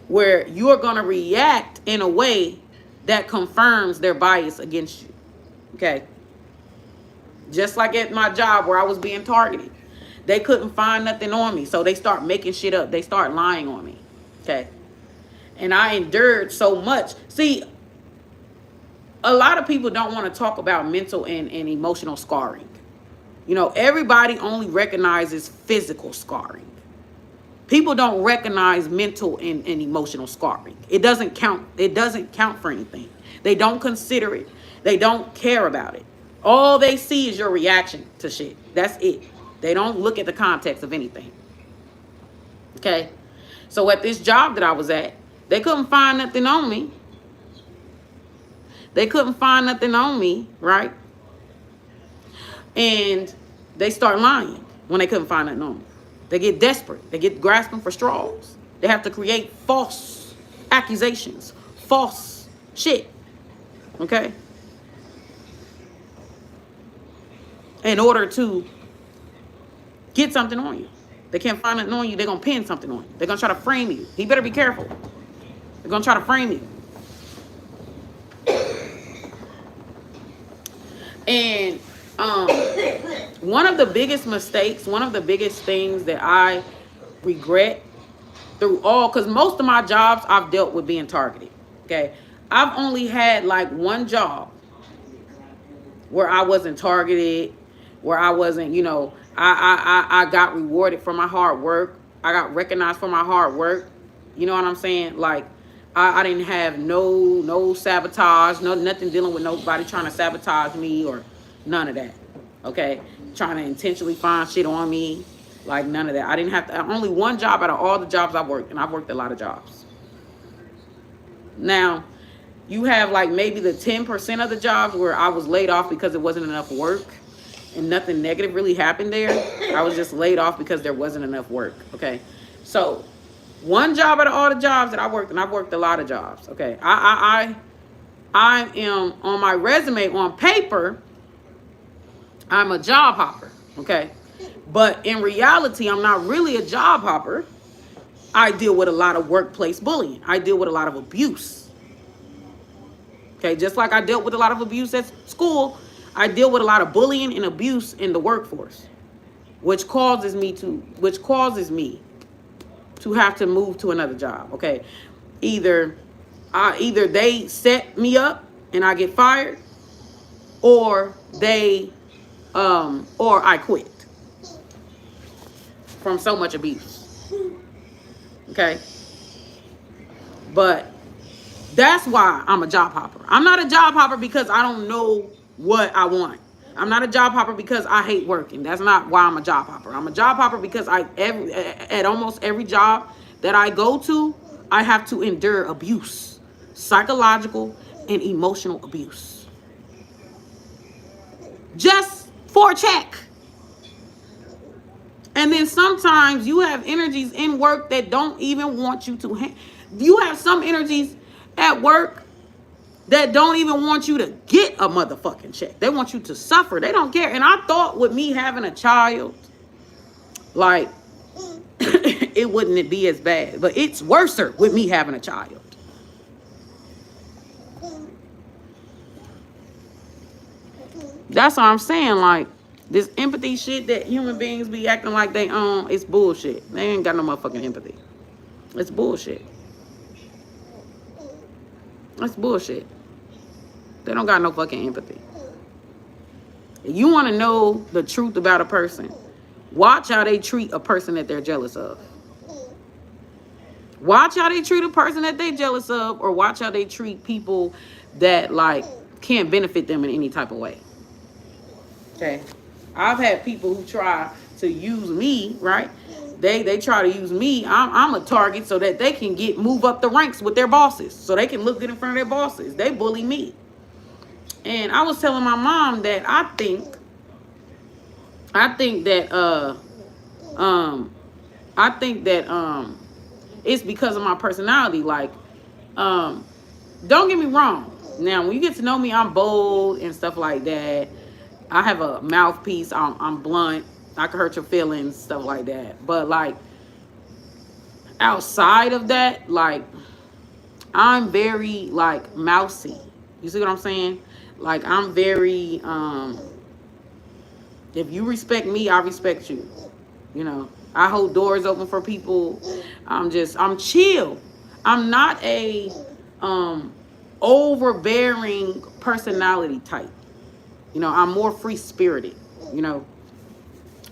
where you're going to react in a way that confirms their bias against you. Okay? Just like at my job where I was being targeted. They couldn't find nothing on me, so they start making shit up. They start lying on me. Okay? And I endured so much. See, a lot of people don't want to talk about mental and emotional scarring. You know, everybody only recognizes physical scarring. People don't recognize mental and emotional scarring. It doesn't count. It doesn't count for anything. They don't consider it. They don't care about it. All they see is your reaction to shit. That's it. They don't look at the context of anything. Okay? So at this job that I was at, they couldn't find nothing on me. They couldn't find nothing on me, right? And they start lying when they couldn't find nothing on me. They get desperate. They get grasping for straws. They have to create false accusations, false shit, okay? In order to get something on you. They can't find it on you, they're going to pin something on you. They're going to try to frame you. He better be careful. They're going to try to frame you. And one of the biggest mistakes, one of the biggest things that I regret through all, because most of my jobs I've dealt with being targeted, okay? I've only had like one job where I wasn't targeted, where I wasn't, you know, I got rewarded for my hard work. I got recognized for my hard work. You know what I'm saying? Like, I didn't have no sabotage, nothing dealing with nobody trying to sabotage me or none of that, okay? Trying to intentionally find shit on me, like none of that. I didn't have to, only one job out of all the jobs I've worked, and I've worked a lot of jobs. Now, you have like maybe the 10% of the jobs where I was laid off because it wasn't enough work and nothing negative really happened there. I was just laid off because there wasn't enough work, okay? So, one job out of all the jobs that I worked, and I've worked a lot of jobs, okay? I am, on my resume, on paper, I'm a job hopper, okay? But in reality, I'm not really a job hopper. I deal with a lot of workplace bullying. I deal with a lot of abuse. Okay, just like I dealt with a lot of abuse at school, I deal with a lot of bullying and abuse in the workforce, which causes me to have to move to another job, okay? Either they set me up and I get fired, or or I quit from so much abuse, okay? But that's why I'm a job hopper. I'm not a job hopper because I don't know what I want. I'm not a job hopper because I hate working. That's not why I'm a job hopper. I'm a job hopper because at almost every job that I go to, I have to endure abuse, psychological and emotional abuse, just for a check. And then sometimes you have energies in work that don't even want you to. You have some energies at work that don't even want you to get a motherfucking check. They want you to suffer. They don't care. And I thought with me having a child, like, it wouldn't be as bad. But it's worse with me having a child. That's what I'm saying. Like, this empathy shit that human beings be acting like they own, it's bullshit. They ain't got no motherfucking empathy. It's bullshit. That's bullshit. They don't got no fucking empathy. If you want to know the truth about a person, watch how they treat a person that they're jealous of. Watch how they treat a person that they're jealous of, or watch how they treat people that, like, can't benefit them in any type of way. Okay? I've had people who try to use me, right? They try to use me. I'm a target so that they can move up the ranks with their bosses, so they can look good in front of their bosses. They bully me. And I was telling my mom that I think that it's because of my personality. Like, don't get me wrong. Now, when you get to know me, I'm bold and stuff like that. I have a mouthpiece. I'm blunt. I can hurt your feelings, stuff like that. But, like, outside of that, like, I'm very, like, mousy. You see what I'm saying? Like, I'm very, if you respect me, I respect you. You know, I hold doors open for people. I'm chill. I'm not a overbearing personality type. You know, I'm more free-spirited, you know.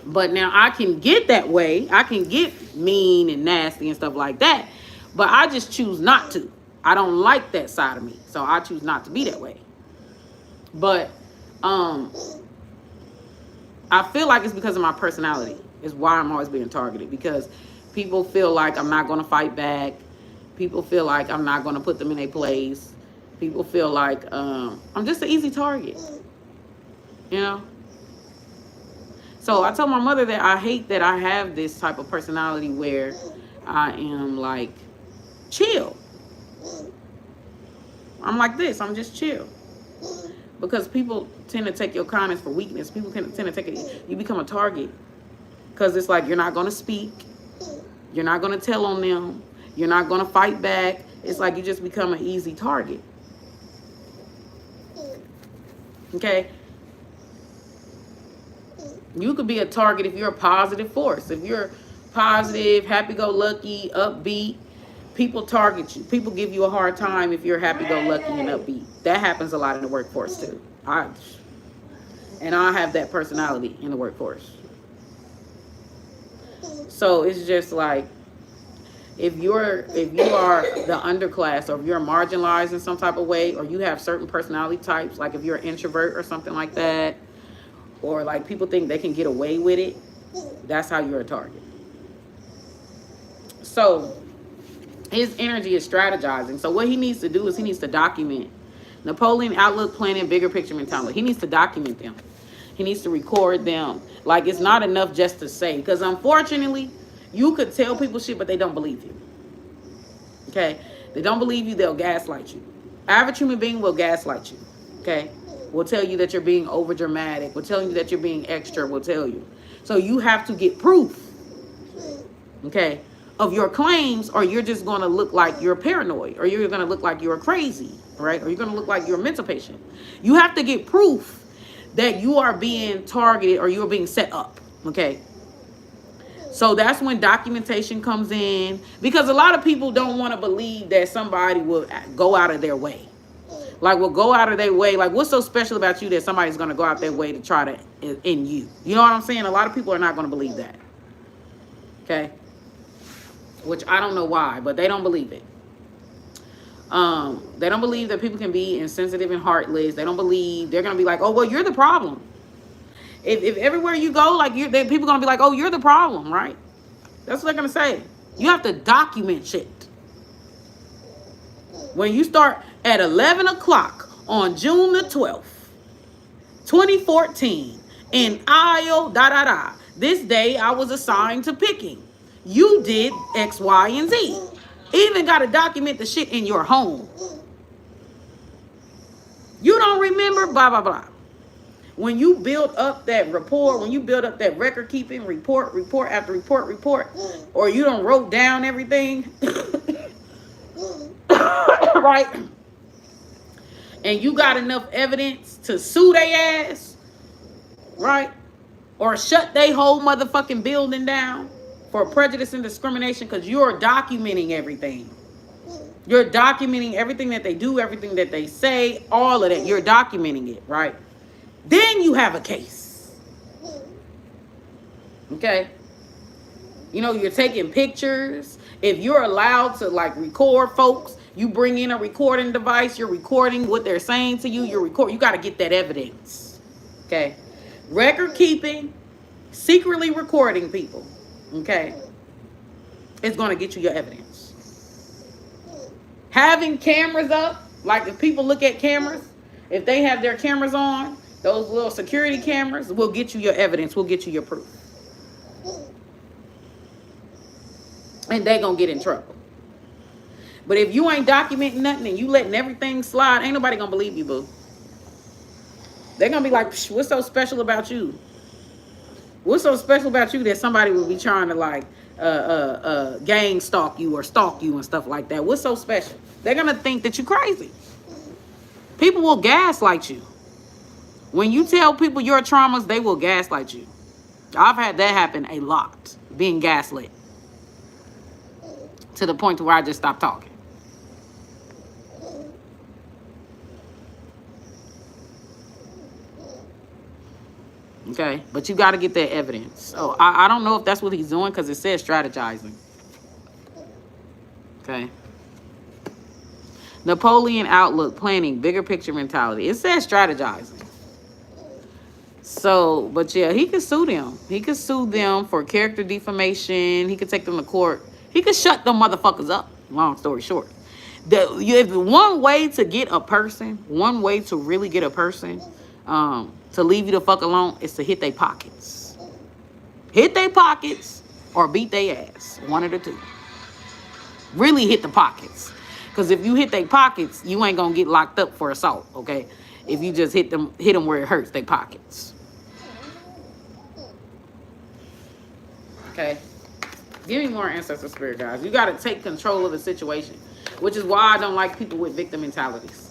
But now I can get that way. I can get mean and nasty and stuff like that. But I just choose not to. I don't like that side of me. So I choose not to be that way. But I feel like it's because of my personality. Is why I'm always being targeted. Because people feel like I'm not going to fight back. People feel like I'm not going to put them in their place. People feel like I'm just an easy target. You know? So I told my mother that I hate that I have this type of personality where I am like chill. I'm like this. I'm just chill. Because people tend to take your kindness for weakness. People tend to take it. You become a target. Because it's like you're not going to speak. You're not going to tell on them. You're not going to fight back. It's like you just become an easy target. Okay? You could be a target if you're a positive force. If you're positive, happy-go-lucky, upbeat, people target you. People give you a hard time if you're happy-go-lucky and upbeat. That happens a lot in the workforce too. I have that personality in the workforce. So it's just like if you are the underclass, or if you're marginalized in some type of way, or you have certain personality types, like if you're an introvert or something like that, or like people think they can get away with it, that's how you're a target. So his energy is strategizing. So what he needs to do is he needs to document Napoleon, outlook, planning, bigger picture mentality. He needs to document them. He needs to record them. Like, it's not enough just to say. Because unfortunately, you could tell people shit, but they don't believe you. Okay? They don't believe you, they'll gaslight you. Average human being will gaslight you. Okay? Will tell you that you're being over dramatic. Will tell you that you're being extra. Will tell you. So you have to get proof. Okay? Of your claims, or you're just going to look like you're paranoid, or you're going to look like you're crazy, right? Or you're going to look like you're a mental patient. You have to get proof that you are being targeted or you're being set up, okay? So that's when documentation comes in, because a lot of people don't want to believe that somebody will go out of their way. Like, will go out of their way. Like, what's so special about you that somebody's going to go out their way to try to end you? You know what I'm saying? A lot of people are not going to believe that, okay? Which I don't know why, but they don't believe it. They don't believe that people can be insensitive and heartless. They don't believe, they're going to be like, oh, well, you're the problem. If everywhere you go, like, people are going to be like, oh, you're the problem, right? That's what they're going to say. You have to document shit. When you start at 11 o'clock on June the 12th, 2014, in aisle, this day I was assigned to picking. You did X, Y, and Z. Even got to document the shit in your home. You don't remember, blah, blah, blah. When you build up that rapport, when you build up that record keeping, report after report, or you don't wrote down everything, right? And you got enough evidence to sue their ass, right? Or shut their whole motherfucking building down for prejudice and discrimination, because you're documenting everything. You're documenting everything that they do, everything that they say, all of that. You're documenting it, right? Then you have a case. Okay? You know, you're taking pictures. If you're allowed to, like, record folks, you bring in a recording device, you're recording what they're saying to you, you got to get that evidence. Okay? Record keeping, secretly recording people. Okay, it's going to get you your evidence. Having cameras up, like if people look at cameras, if they have their cameras on, those little security cameras will get you your evidence, will get you your proof. And they going to get in trouble. But if you ain't documenting nothing and you letting everything slide, ain't nobody going to believe you, boo. They're going to be like, what's so special about you? What's so special about you that somebody would be trying to, like, gang stalk you or stalk you and stuff like that? What's so special? They're going to think that you're crazy. People will gaslight you. When you tell people your traumas, they will gaslight you. I've had that happen a lot, being gaslit. To the point to where I just stopped talking. Okay, but you got to get that evidence. So I don't know if that's what he's doing, because it says strategizing. Okay. Napoleon outlook, planning, bigger picture mentality. It says strategizing. So, but yeah, he could sue them. He could sue them for character defamation. He could take them to court. He could shut them motherfuckers up. Long story short. If one way to get a person, one way to really get a person, to leave you the fuck alone, is to hit their pockets. Hit their pockets or beat their ass. One of the two. Really hit the pockets. Because if you hit their pockets, you ain't going to get locked up for assault, okay? If you just hit them where it hurts, their pockets. Okay? Give me more ancestor spirit, guys. You got to take control of the situation, which is why I don't like people with victim mentalities.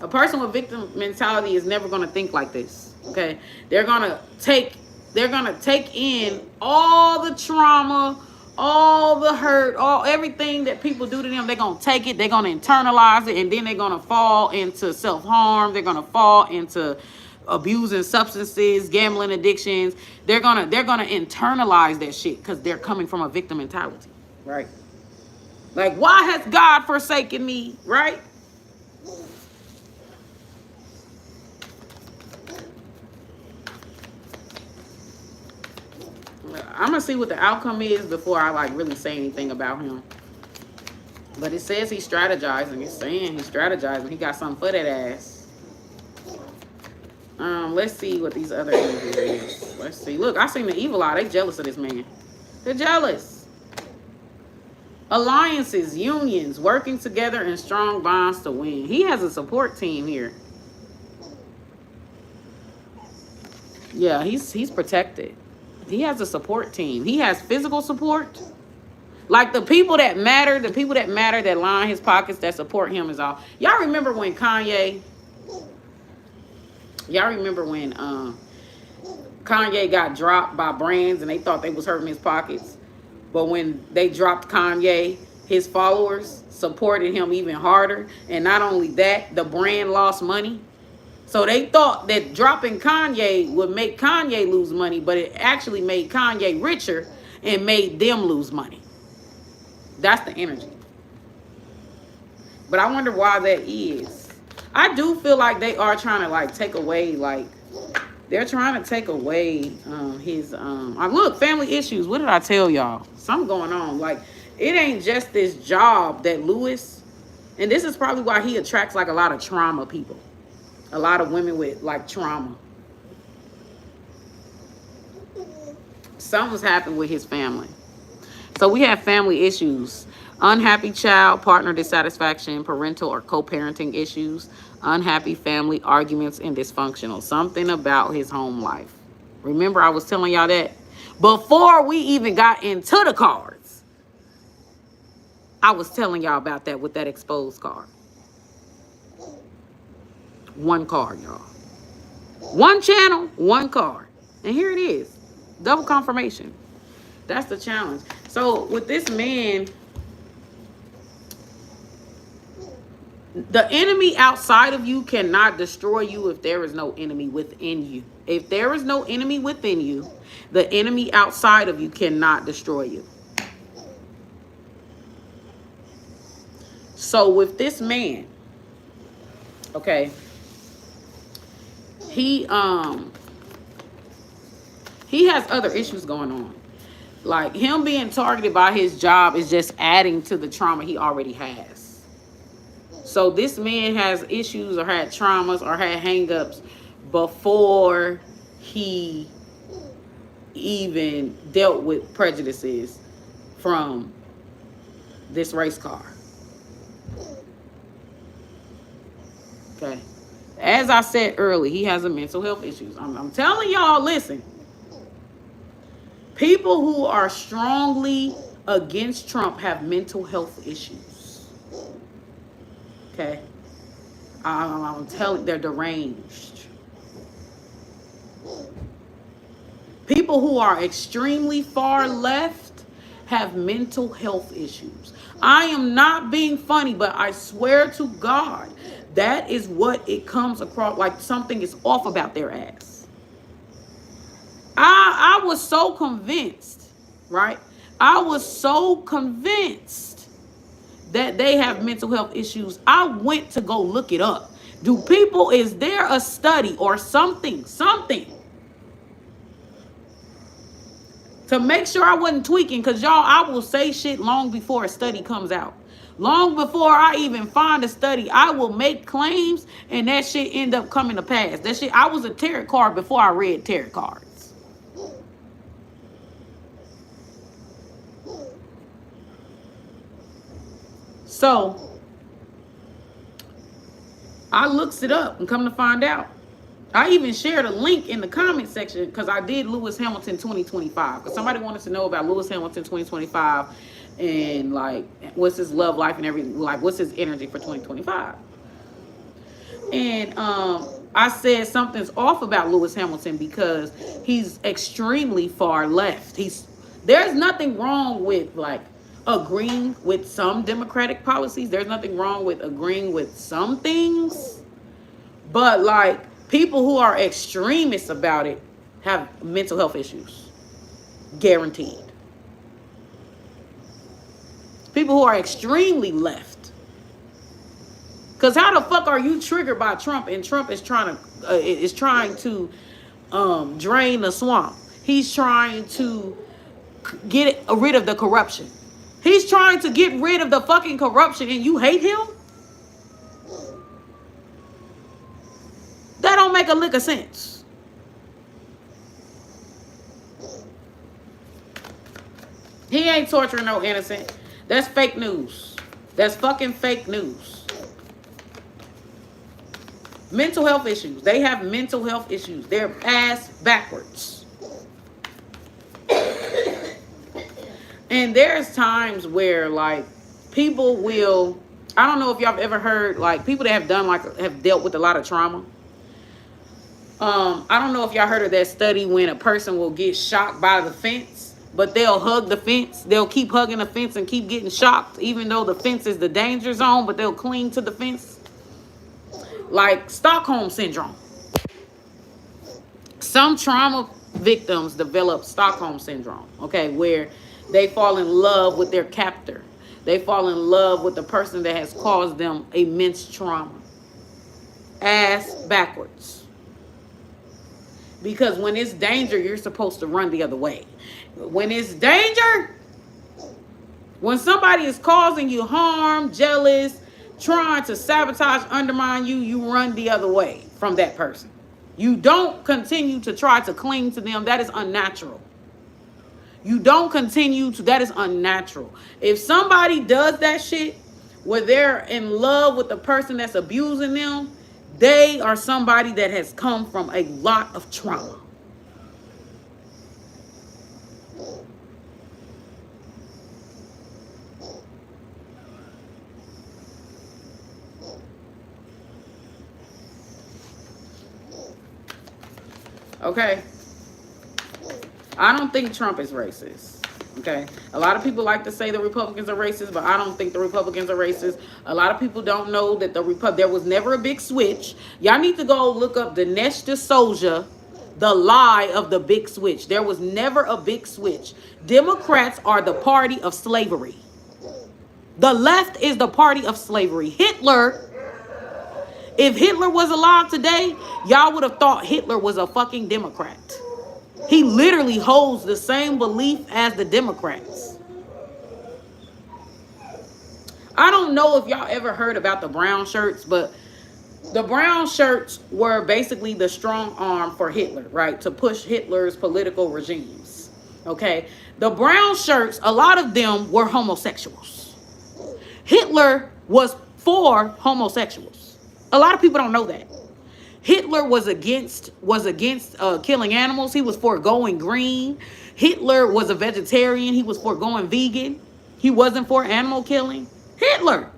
A person with victim mentality is never going to think like this, okay? They're going to take in all the trauma, all the hurt, everything that people do to them. They're going to take it, they're going to internalize it, and then they're going to fall into self-harm. They're going to fall into abusing substances, gambling addictions. They're gonna internalize that shit because they're coming from a victim mentality, right? Like, why has God forsaken me, right? I'm gonna see what the outcome is before I like really say anything about him. But it says he's strategizing. It's saying he's strategizing. He got something for that ass. Let's see what these other images is. Let's see. Look, I seen the evil eye. They jealous of this man. They're jealous. Alliances, unions, working together in strong bonds to win. He has a support team here. Yeah, he's protected. He has a support team. He has physical support. Like the people that matter, that line his pockets, that support him is all. Y'all remember when Kanye Kanye got dropped by brands and they thought they was hurting his pockets? But when they dropped Kanye, his followers supported him even harder. And not only that, the brand lost money. So they thought that dropping Kanye would make Kanye lose money, but it actually made Kanye richer and made them lose money. That's the energy. But I wonder why that is. I do feel like they are trying to like take away, like they're trying to take away his look, family issues. What did I tell y'all? Something going on. Like, it ain't just this job that Lewis, and this is probably why he attracts like a lot of trauma people. A lot of women with like trauma. Something's happened with his family. So we have family issues. Unhappy child, partner dissatisfaction, parental or co-parenting issues, unhappy family, arguments, and dysfunctional. Something about his home life. Remember, I was telling y'all that before we even got into the cards. I was telling y'all about that with that exposed card. One card, y'all. One channel, one card. And here it is. Double confirmation. That's the challenge. So with this man, the enemy outside of you cannot destroy you if there is no enemy within you. If there is no enemy within you, the enemy outside of you cannot destroy you. So with this man, okay, he has other issues going on. Like, him being targeted by his job is just adding to the trauma he already has. So this man has issues or had traumas or had hangups before he even dealt with prejudices from this race car. Okay. As I said earlier, he has a mental health issues. I'm telling y'all, listen. People who are strongly against Trump have mental health issues. Okay. I'm telling, they're deranged. People who are extremely far left have mental health issues. I am not being funny, but I swear to God, that is what it comes across, like something is off about their ass. I was so convinced, right? I was so convinced that they have mental health issues. I went to go look it up. Is there a study or something to make sure I wasn't tweaking? Because y'all, I will say shit long before a study comes out. Long before I even find a study, I will make claims and that shit end up coming to pass. I was a tarot card before I read tarot cards. So I looks it up and come to find out. I even shared a link in the comment section because I did Lewis Hamilton 2025. Because somebody wanted to know about Lewis Hamilton 2025 and like what's his love life and everything, like what's his energy for 2025. And I said something's off about Lewis Hamilton because he's extremely far left. There's nothing wrong with like agreeing with some Democratic policies. There's nothing wrong with agreeing with some things. But like people who are extremists about it have mental health issues. Guaranteed. People who are extremely left. Because how the fuck are you triggered by Trump and Trump is trying to drain the swamp. He's trying to get rid of the corruption. He's trying to get rid of the fucking corruption and you hate him? That don't make a lick of sense. He ain't torturing no innocent. That's fake news. That's fucking fake news. Mental health issues. They have mental health issues. They're ass backwards. And there's times where like people will, I don't know if y'all have ever heard like people that have dealt with a lot of trauma. I don't know if y'all heard of that study when a person will get shocked by the fence, but they'll hug the fence. They'll keep hugging the fence and keep getting shocked, even though the fence is the danger zone, but they'll cling to the fence. Like Stockholm syndrome. Some trauma victims develop Stockholm syndrome, okay, where they fall in love with their captor. They fall in love with the person that has caused them immense trauma. Ass backwards. Because when it's danger, you're supposed to run the other way. When it's danger, when somebody is causing you harm, jealous, trying to sabotage, undermine you, you run the other way from that person. You don't continue to try to cling to them. That is unnatural. You don't continue to, that is unnatural. If somebody does that shit where they're in love with the person that's abusing them, they are somebody that has come from a lot of trauma. Okay? I don't think Trump is racist. Okay? A lot of people like to say the Republicans are racist, but I don't think the Republicans are racist. A lot of people don't know that there was never a big switch. Y'all need to go look up Dinesh D'Souza, the lie of the big switch. There was never a big switch. Democrats are the party of slavery. The left is the party of slavery. Hitler, if Hitler was alive today, y'all would have thought Hitler was a fucking Democrat. He literally holds the same belief as the Democrats. I don't know if y'all ever heard about the brown shirts, but the brown shirts were basically the strong arm for Hitler, right? To push Hitler's political regimes. Okay? The brown shirts, a lot of them were homosexuals. Hitler was for homosexuals. A lot of people don't know that. Hitler was against killing animals. He was for going green. Hitler was a vegetarian. He was for going vegan. He wasn't for animal killing. Hitler.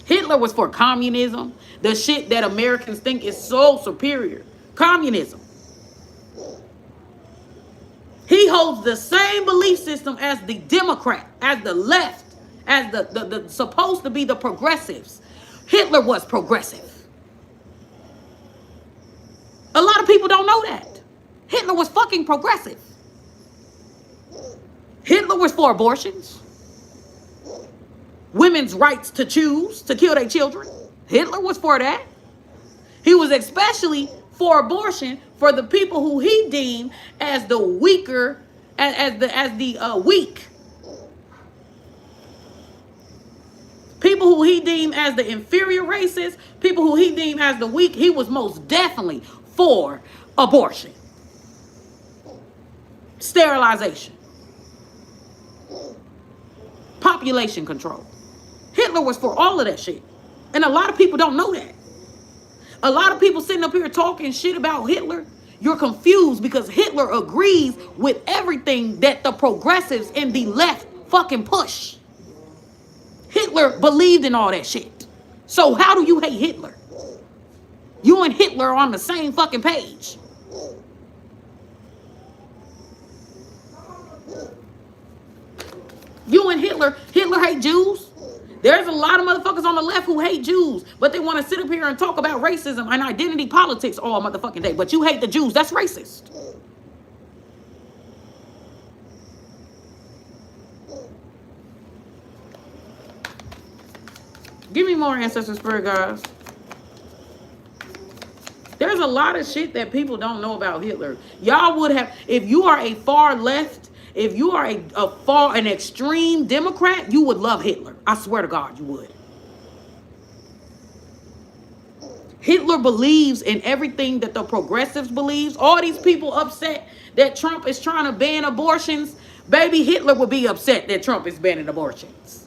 Hitler was for communism. The shit that Americans think is so superior. Communism. He holds the same belief system as the Democrat, as the left, as the supposed to be the progressives. Hitler was progressive. A lot of people don't know that. Hitler was fucking progressive. Hitler was for abortions. Women's rights to choose to kill their children. Hitler was for that. He was especially for abortion for the people who he deemed as the weaker, as the weak. People who he deemed as the inferior races, people who he deemed as the weak, he was most definitely for abortion. Sterilization. Population control. Hitler was for all of that shit. And a lot of people don't know that. A lot of people sitting up here talking shit about Hitler. You're confused because Hitler agrees with everything that the progressives and the left fucking push. Hitler believed in all that shit. So how do you hate Hitler? You and Hitler are on the same fucking page. You and Hitler hate Jews. There's a lot of motherfuckers on the left who hate Jews, but they want to sit up here and talk about racism and identity politics all motherfucking day. But you hate the Jews. That's racist. Give me more ancestor spirit, guys. There's a lot of shit that people don't know about Hitler. Y'all would have, if you are a far left, if you are an extreme Democrat, you would love Hitler. I swear to God, you would. Hitler believes in everything that the progressives believes. All these people upset that Trump is trying to ban abortions. Baby, Hitler would be upset that Trump is banning abortions.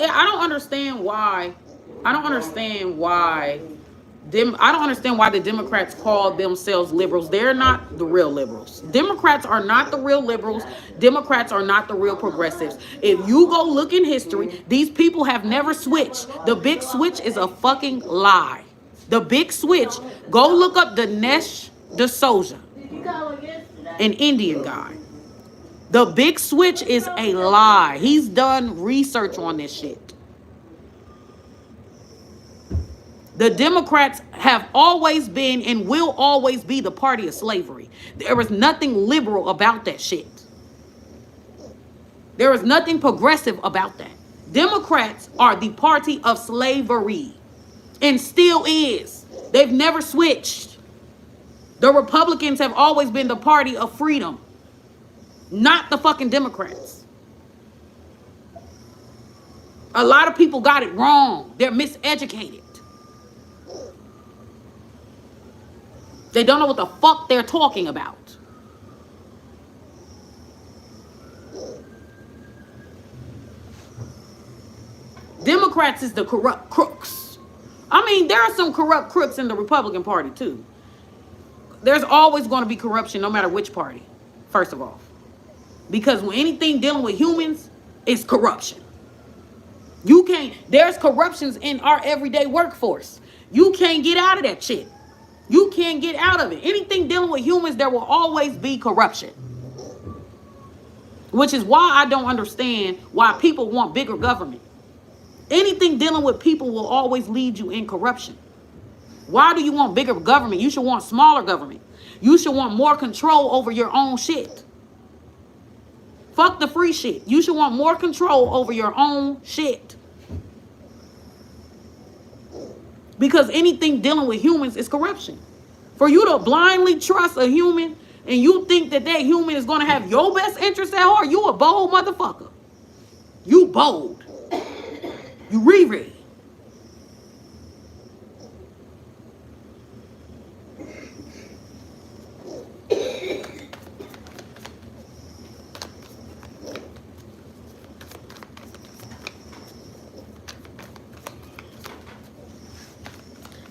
I don't understand why. I don't understand why the Democrats call themselves liberals. They're not the real liberals. Democrats are not the real liberals. Democrats are not the real progressives. If you go look in history, these people have never switched. The big switch is a fucking lie. The big switch, go look up Dinesh D'Souza, an Indian guy. The big switch is a lie. He's done research on this shit. The Democrats have always been and will always be the party of slavery. There is nothing liberal about that shit. There is nothing progressive about that. Democrats are the party of slavery and still is. They've never switched. The Republicans have always been the party of freedom, not the fucking Democrats. A lot of people got it wrong. They're miseducated. They don't know what the fuck they're talking about. Democrats is the corrupt crooks. I mean, there are some corrupt crooks in the Republican Party too. There's always going to be corruption no matter which party, first of all. Because when anything dealing with humans is corruption. There's corruptions in our everyday workforce. You can't get out of that shit. You can't get out of it. Anything dealing with humans, there will always be corruption. Which is why I don't understand why people want bigger government. Anything dealing with people will always lead you in corruption. Why do you want bigger government? You should want smaller government. You should want more control over your own shit. Fuck the free shit. You should want more control over your own shit. Because anything dealing with humans is corruption. For you to blindly trust a human and you think that that human is going to have your best interest at heart, you a bold motherfucker. You bold. You Riri.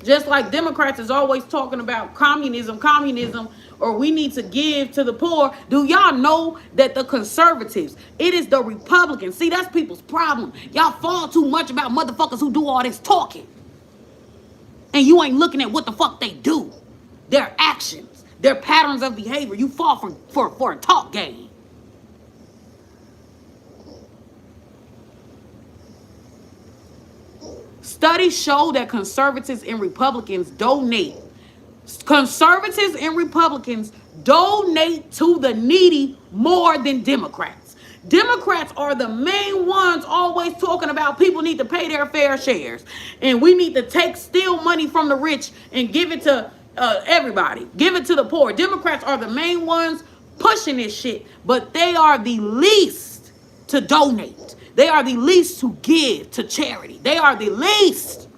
Just like Democrats is always talking about communism, or we need to give to the poor. Do y'all know that the conservatives, it is the Republicans. See, that's people's problem. Y'all fall too much about motherfuckers who do all this talking. And you ain't looking at what the fuck they do. Their actions, their patterns of behavior. You fall for a talk game. Studies show that conservatives and Republicans donate. Conservatives and Republicans donate to the needy more than Democrats. Democrats are the main ones always talking about people need to pay their fair shares. And we need to steal money from the rich and give it to everybody. Give it to the poor. Democrats are the main ones pushing this shit. But they are the least to donate. They are the least to give to charity. They are the least.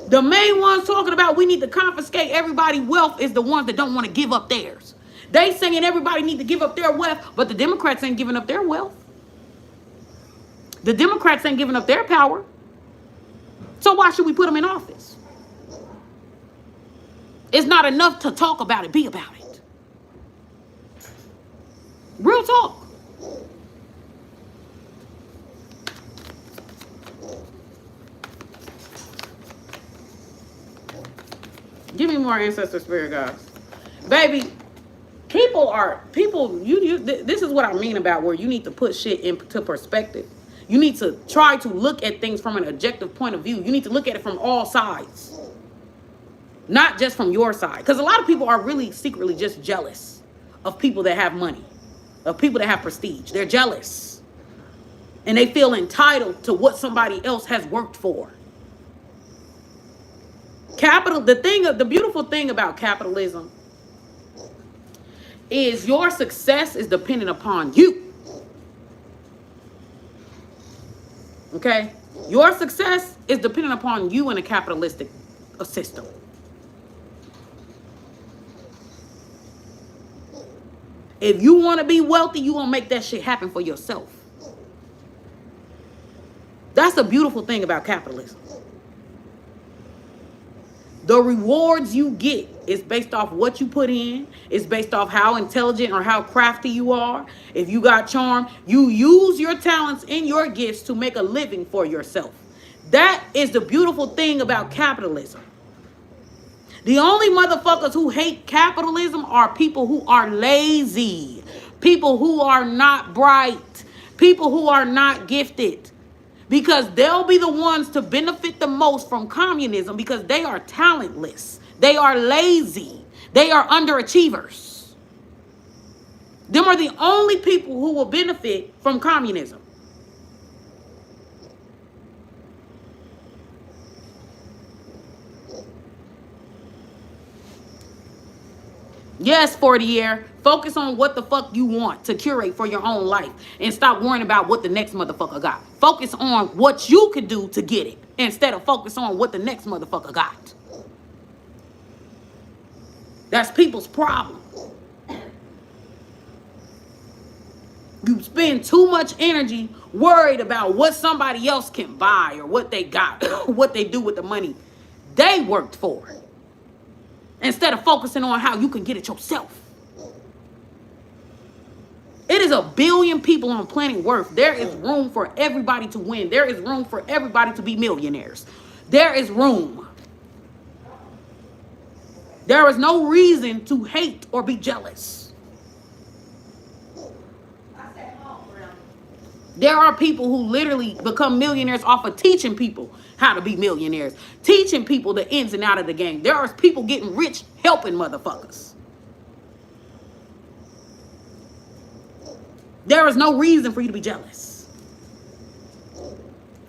The main ones talking about we need to confiscate everybody's wealth is the ones that don't want to give up theirs. They saying everybody need to give up their wealth, but the Democrats ain't giving up their wealth. The Democrats ain't giving up their power. So why should we put them in office? It's not enough to talk about it, be about it. Real talk. Give me more ancestor spirit, guys. Baby, this is what I mean about where you need to put shit into perspective. You need to try to look at things from an objective point of view. You need to look at it from all sides. Not just from your side. Because a lot of people are really secretly just jealous of people that have money, of people that have prestige. They're jealous. And they feel entitled to what somebody else has worked for. The beautiful thing about capitalism is your success is dependent upon you. Okay? Your success is dependent upon you in a capitalistic system. If you want to be wealthy, you gonna make that shit happen for yourself. That's the beautiful thing about capitalism. The rewards you get is based off what you put in. It's based off how intelligent or how crafty you are. If you got charm, you use your talents and your gifts to make a living for yourself. That is the beautiful thing about capitalism. The only motherfuckers who hate capitalism are people who are lazy, people who are not bright, people who are not gifted. Because they'll be the ones to benefit the most from communism because they are talentless. They are lazy. They are underachievers. Them are the only people who will benefit from communism. Yes, 40-year. Focus on what the fuck you want to curate for your own life. And stop worrying about what the next motherfucker got. Focus on what you could do to get it. Instead of focus on what the next motherfucker got. That's people's problem. You spend too much energy worried about what somebody else can buy or what they got, what they do with the money they worked for. Instead of focusing on how you can get it yourself. It is 1 billion people on planet Earth. There is room for everybody to win. There is room for everybody to be millionaires. There is room. There is no reason to hate or be jealous. There are people who literally become millionaires off of teaching people how to be millionaires. Teaching people the ins and outs of the game. There are people getting rich helping motherfuckers. There is no reason for you to be jealous.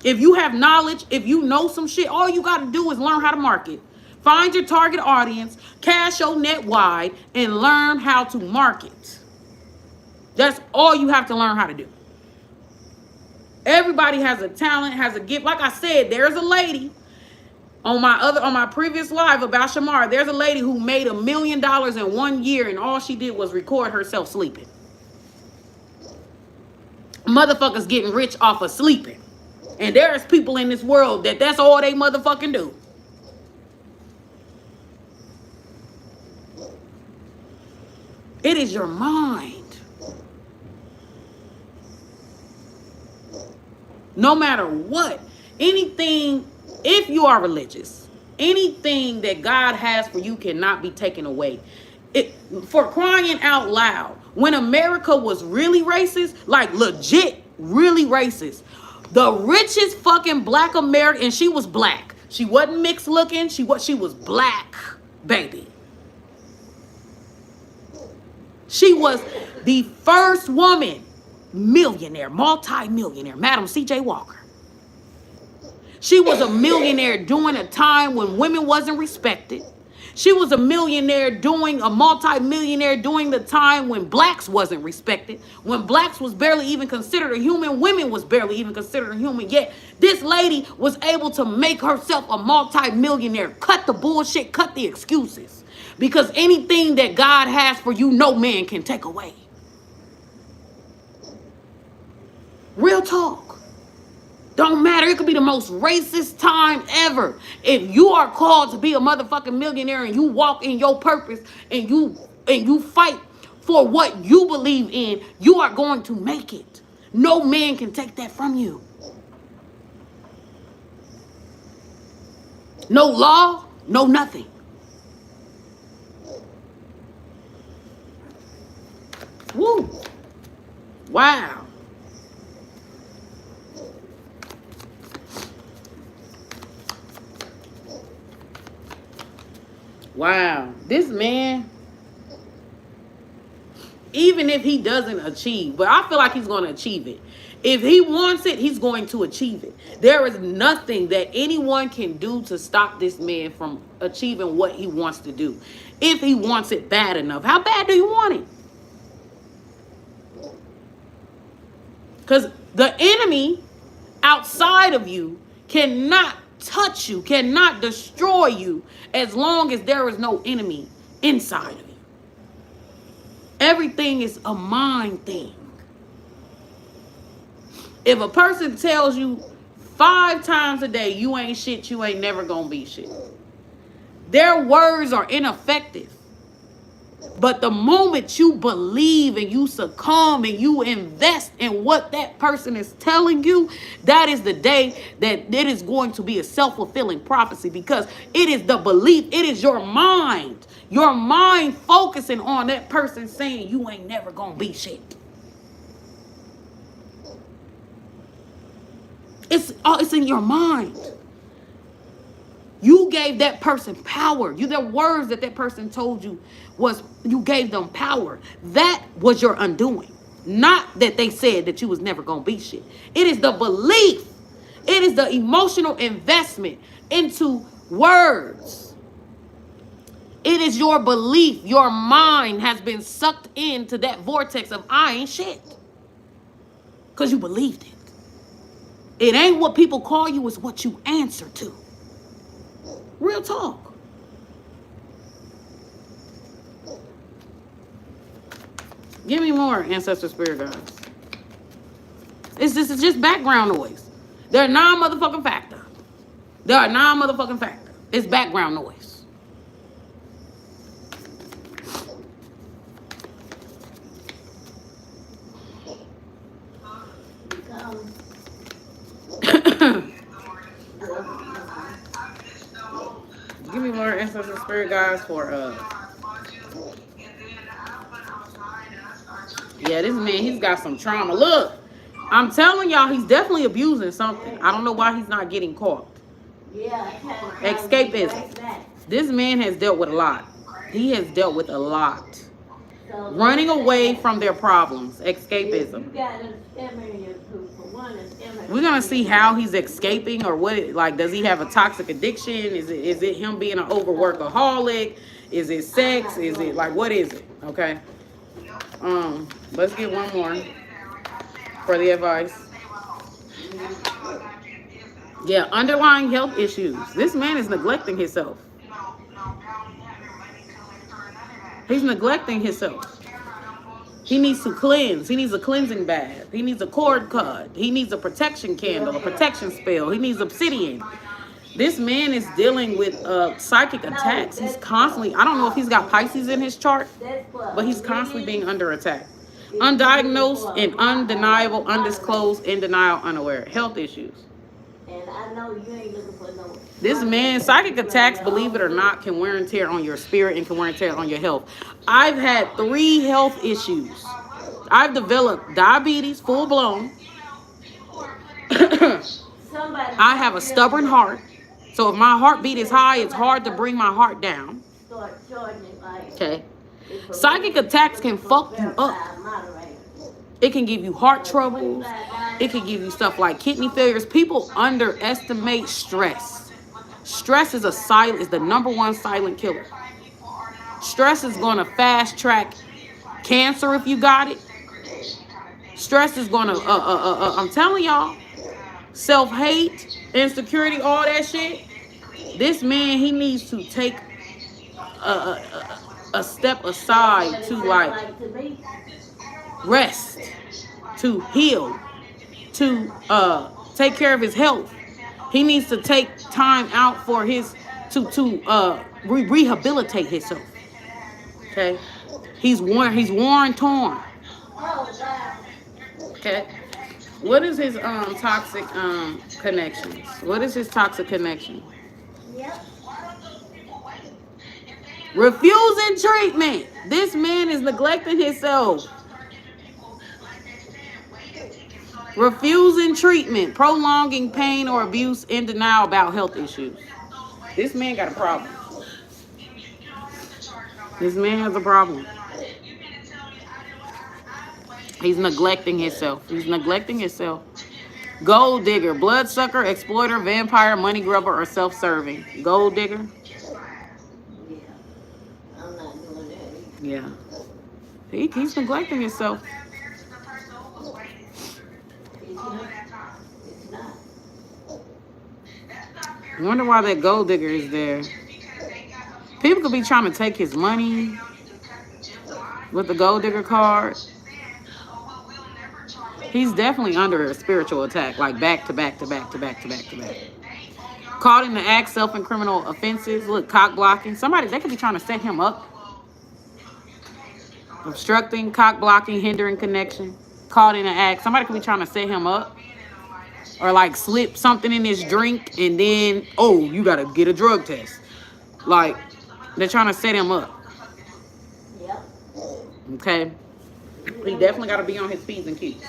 If you have knowledge, if you know some shit, all you got to do is learn how to market. Find your target audience, cast your net wide, and learn how to market. That's all you have to learn how to do. Everybody has a talent, has a gift. Like I said, there's a lady on my previous live about Shamar. There's a lady who made $1 million in 1 year, and all she did was record herself sleeping. Motherfuckers getting rich off of sleeping. And there's people in this world that's all they motherfucking do. It is your mind. No matter what, anything, if you are religious, anything that God has for you cannot be taken away. For crying out loud, when America was really racist, like legit really racist, the richest fucking black American, and she was black. She wasn't mixed looking. She was black, baby. She was the first woman millionaire, multi-millionaire, Madam C.J. Walker. She was a millionaire during a time when women wasn't respected. She was a millionaire doing, a multi-millionaire during the time when blacks wasn't respected, when blacks was barely even considered a human, women was barely even considered a human, yet this lady was able to make herself a multi-millionaire. Cut the bullshit, cut the excuses. Because anything that God has for you, no man can take away. Real talk. Don't matter. It could be the most racist time ever. If you are called to be a motherfucking millionaire and you walk in your purpose and you fight for what you believe in, you are going to make it. No man can take that from you. No law, no nothing. Woo. Wow. Wow. This man, even if he doesn't achieve, but I feel like he's going to achieve it. If he wants it, he's going to achieve it. There is nothing that anyone can do to stop this man from achieving what he wants to do. If he wants it bad enough. How bad do you want it? Because the enemy outside of you cannot touch you, cannot destroy you as long as there is no enemy inside of you. Everything is a mind thing. If a person tells you 5 times a day, you ain't shit, you ain't never gonna be shit, their words are ineffective. But the moment you believe and you succumb and you invest in what that person is telling you, that is the day that it is going to be a self-fulfilling prophecy, because it is the belief, it is your mind focusing on that person saying you ain't never gonna be shit. It's in your mind. You gave that person power. The words that person told you you gave them power. That was your undoing. Not that they said that you was never going to be shit. It is the belief. It is the emotional investment into words. It is your belief. Your mind has been sucked into that vortex of I ain't shit. Because you believed it. It ain't what people call you, it's what you answer to. Real talk. Give me more, ancestor spirit guides. It's just background noise. They're non-motherfucking factor. It's background noise. Give me more ancestor spirit guides for yeah, this man, he's got some trauma. Look, I'm telling y'all, he's definitely abusing something. I don't know why he's not getting caught. Escapism. This man has dealt with a lot. He has dealt with a lot. Running away from their problems. Escapism. We're gonna see how he's escaping, or what. Like, does he have a toxic addiction? Is it him being an overworkaholic? Is it sex? Is it like, what is it? Okay. Let's get one more for the advice. Yeah, underlying health issues. This man is neglecting himself. He's neglecting himself. He needs to cleanse. He needs a cleansing bath. He needs a cord cut. He needs a protection candle, a protection spell. He needs obsidian. This man is dealing with psychic attacks. He's constantly, I don't know if he's got Pisces in his chart, but he's constantly being under attack. Undiagnosed and undeniable, undisclosed, in denial, unaware. Health issues. And I know you ain't looking for no. This man, psychic attacks, believe it or not, can wear and tear on your spirit and can wear and tear on your health. I've had 3 health issues. I've developed diabetes, full blown. I have a stubborn heart. So if my heartbeat is high, it's hard to bring my heart down. Okay. Psychic attacks can fuck you up. It can give you heart troubles. It can give you stuff like kidney failures. People underestimate stress. Stress is the number one silent killer. Stress is going to fast track cancer if you got it. Stress is going to, I'm telling y'all, self-hate, insecurity, all that shit. This man, he needs to take a step aside to like rest, to heal, to take care of his health. He needs to take time out for his to rehabilitate himself. Okay, he's worn and torn. Okay, what is his toxic connections? What is his toxic connection? Refusing treatment. This man is neglecting himself. Refusing treatment, prolonging pain or abuse, in denial about health issues. This man got a problem. This man has a problem. He's neglecting himself. He's neglecting himself. Gold digger, bloodsucker, exploiter, vampire, money grubber, or self-serving. Gold digger. Yeah. He's neglecting himself. I wonder why that gold digger is there. People could be trying to take his money with the gold digger card. He's definitely under a spiritual attack, like back to back to back to back to back to back. Caught in the act, self-incriminal offenses. Look, cock blocking. Somebody, they could be trying to set him up. Obstructing, cock blocking, hindering connection. Caught in the act. Somebody could be trying to set him up. Or like slip something in his drink and then, oh, you got to get a drug test. Like, they're trying to set him up. Yep. Okay. He definitely got to be on his P's and Q's.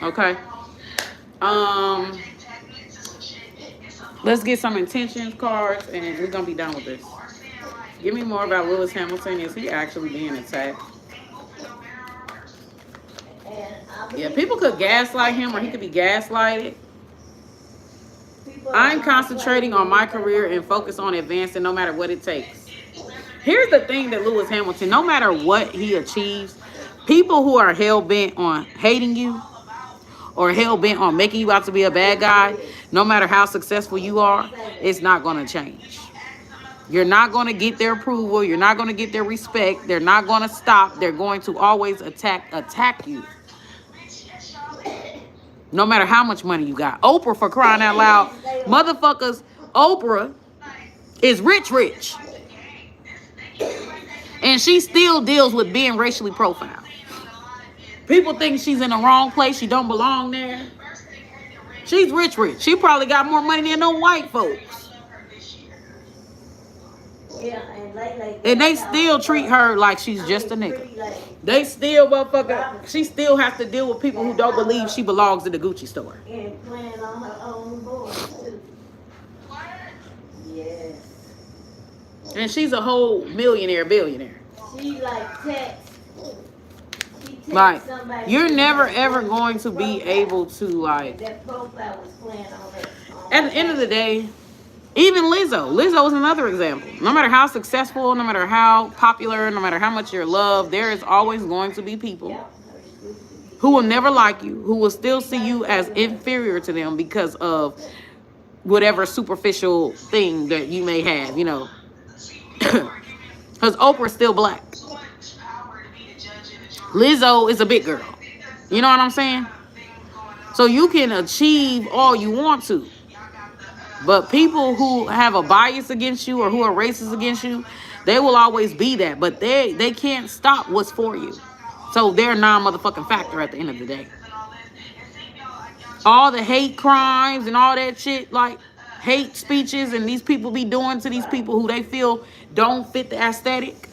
Okay. Let's get some intentions cards and we're going to be done with this. Give me more about Lewis Hamilton. Is he actually being attacked? Yeah, people could gaslight him or he could be gaslighted. I'm concentrating on my career and focus on advancing no matter what it takes. Here's the thing that Lewis Hamilton, no matter what he achieves, people who are hell-bent on hating you or hell-bent on making you out to be a bad guy, no matter how successful you are, it's not going to change. You're not going to get their approval. You're not going to get their respect. They're not going to stop. They're going to always attack you. No matter how much money you got. Oprah, for crying out loud. Motherfuckers, Oprah is rich. And she still deals with being racially profiled. People think she's in the wrong place. She don't belong there. She's rich. She probably got more money than no white folks. And they still treat her like she's just a nigga. They still, motherfucker, she still has to deal with people who don't believe she belongs in the Gucci store. And playing on her own board, too. Yes. And she's a whole billionaire. She like text. Like, you're never ever going to be able to like. That profile was playing on her. At the end of the day, even Lizzo is another example. No matter how successful, no matter how popular, no matter how much you're loved, there is always going to be people who will never like you, who will still see you as inferior to them because of whatever superficial thing that you may have, you know. Because Oprah's still black. Lizzo is a big girl. You know what I'm saying? So you can achieve all you want to. But people who have a bias against you or who are racist against you, they will always be that. But they can't stop what's for you. So they're a non-motherfucking factor at the end of the day. All the hate crimes and all that shit, like hate speeches and these people be doing to these people who they feel don't fit the aesthetic,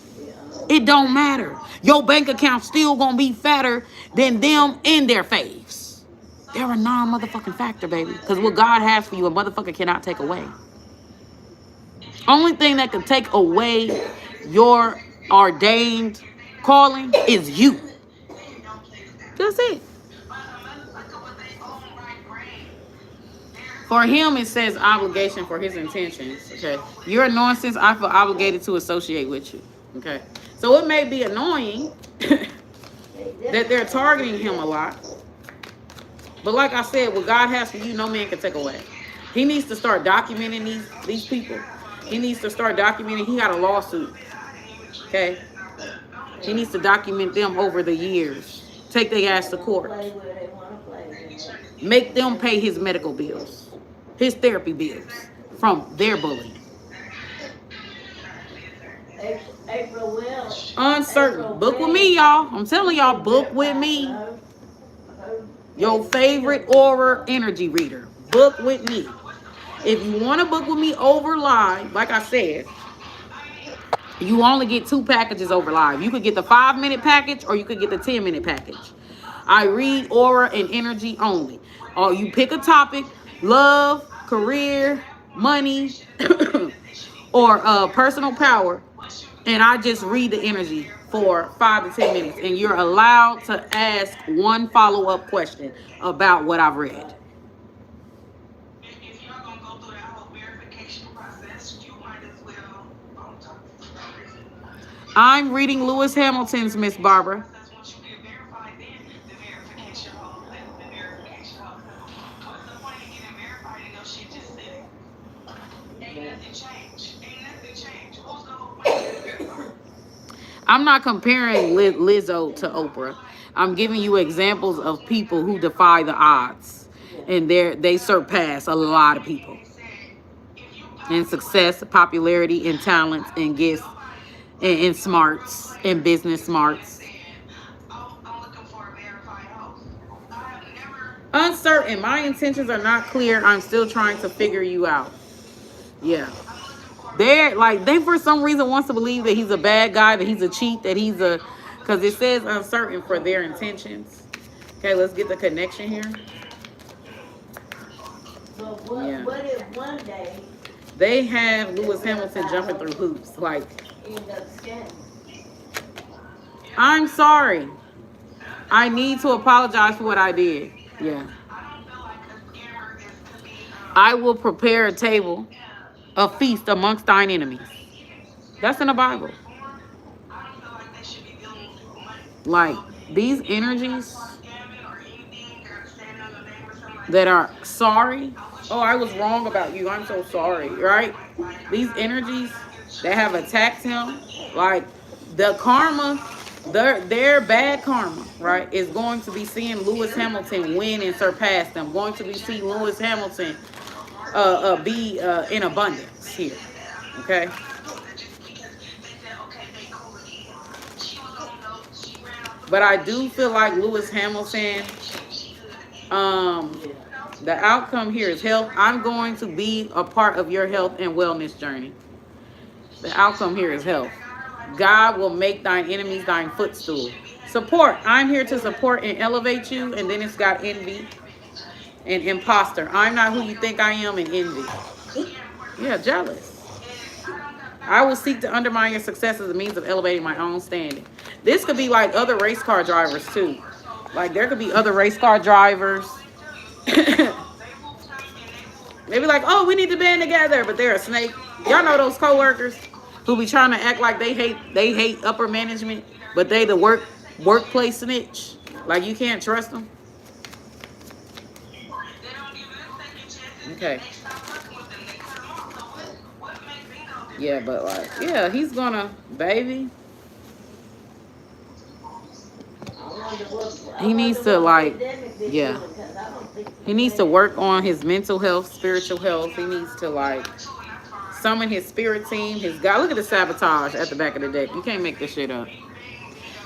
it don't matter. Your bank account still gonna be fatter than them in their face. They're a non-motherfucking factor, baby. Because what God has for you, a motherfucker cannot take away. Only thing that can take away your ordained calling is you. That's it. For him, it says obligation for his intentions. Okay. You're a nonsense. I feel obligated to associate with you. Okay. So it may be annoying that they're targeting him a lot. But like I said, what God has for you, no man can take away. He needs to start documenting these people. He needs to start documenting. He got a lawsuit. Okay. He needs to document them over the years. Take their ass to court. Make them pay his medical bills, his therapy bills from their bullying. Uncertain. Book with me, y'all. I'm telling y'all, book with me. Your favorite aura energy reader. Book with me. If you want to book with me over live, like I said, you only get 2 packages over live. You could get the 5-minute package or you could get the 10-minute package. I read aura and energy only. Or you pick a topic, love, career, money, or personal power, and I just read the energy for 5 to 10 minutes. And you're allowed to ask one follow-up question about what I've read. I'm reading Lewis Hamilton's, Miss Barbara. I'm not comparing Lizzo to Oprah. I'm giving you examples of people who defy the odds. And they surpass a lot of people. In success, popularity, and talents, and gifts, and smarts, and business smarts. Uncertain. My intentions are not clear. I'm still trying to figure you out. Yeah. They for some reason wants to believe that he's a bad guy, that he's a cheat, that he's a, because it says uncertain for their intentions. Okay, let's get the connection here. But what if one day they have Lewis Hamilton jumping through hoops? Like, I'm sorry. I need to apologize for what I did. Yeah. I will prepare a table, a feast amongst thine enemies. That's in the Bible. Like, these energies that are sorry. Oh, I was wrong about you. I'm so sorry, right? These energies that have attacked him, like the karma, their bad karma, right, is going to be seeing Lewis Hamilton win and surpass them. Going to be seeing Lewis Hamilton be in abundance here. Okay. But I do feel like Lewis Hamilton, the outcome here is health. I'm going to be a part of your health and wellness journey. The outcome here is health. God will make thine enemies thine footstool. Support. I'm here to support and elevate you. And then it's got envy and imposter. I'm not who you think I am, and envy. Yeah, jealous. I will seek to undermine your success as a means of elevating my own standing. This could be like other race car drivers too. Like there could be other race car drivers. They be like, oh, we need to band together, but they're a snake. Y'all know those coworkers who be trying to act like they hate upper management, but they the workplace snitch. Like you can't trust them. Okay. Yeah, but like, yeah, he's gonna, baby. He needs to like, yeah. He needs to work on his mental health, spiritual health. He needs to like summon his spirit team, his God. Look at the sabotage at the back of the deck. You can't make this shit up.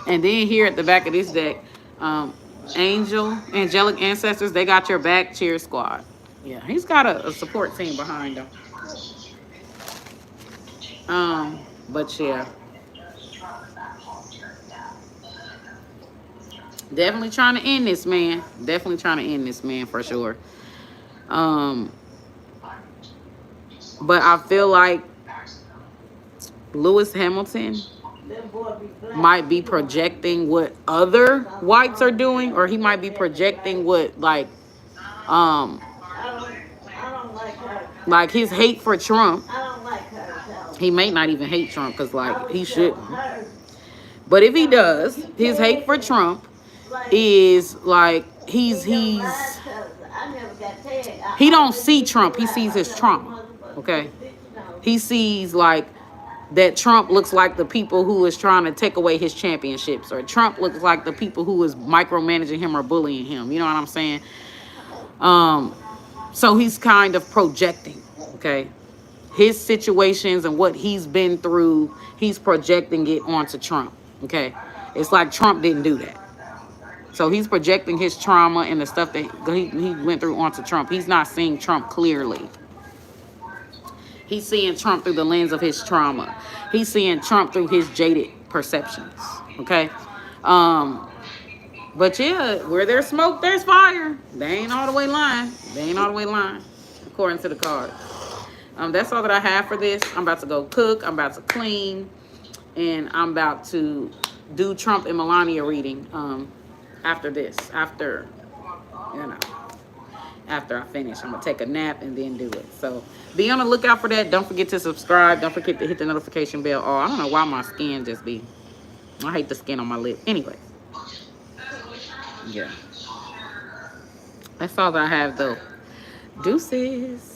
And then here at the back of this deck, angelic ancestors, they got your back, cheer squad. Yeah, he's got a support team behind him. But yeah. Definitely trying to end this man. Definitely trying to end this man for sure. But I feel like Lewis Hamilton might be projecting what other whites are doing, or he might be projecting what like Like his hate for Trump. I don't like her. So. He may not even hate Trump because like he shouldn't. Her. But if he does, his hate for Trump is like he don't see Trump. He sees his trauma. Okay. He sees like that Trump looks like the people who is trying to take away his championships, or Trump looks like the people who is micromanaging him or bullying him. You know what I'm saying? So he's kind of projecting, okay? His situations and what he's been through, he's projecting it onto Trump, okay? It's like Trump didn't do that. So he's projecting his trauma and the stuff that he went through onto Trump. He's not seeing Trump clearly. He's seeing Trump through the lens of his trauma. He's seeing Trump through his jaded perceptions, okay? But yeah, where there's smoke, there's fire. They ain't all the way lying. They ain't all the way lying, according to the card. That's all that I have for this. I'm about to go cook. I'm about to clean. And I'm about to do Trump and Melania reading after this. After I finish. I'm going to take a nap and then do it. So be on the lookout for that. Don't forget to subscribe. Don't forget to hit the notification bell. Oh, I don't know why my skin just be... I hate the skin on my lip. Anyway. Yeah. That's all that I have, though. Deuces.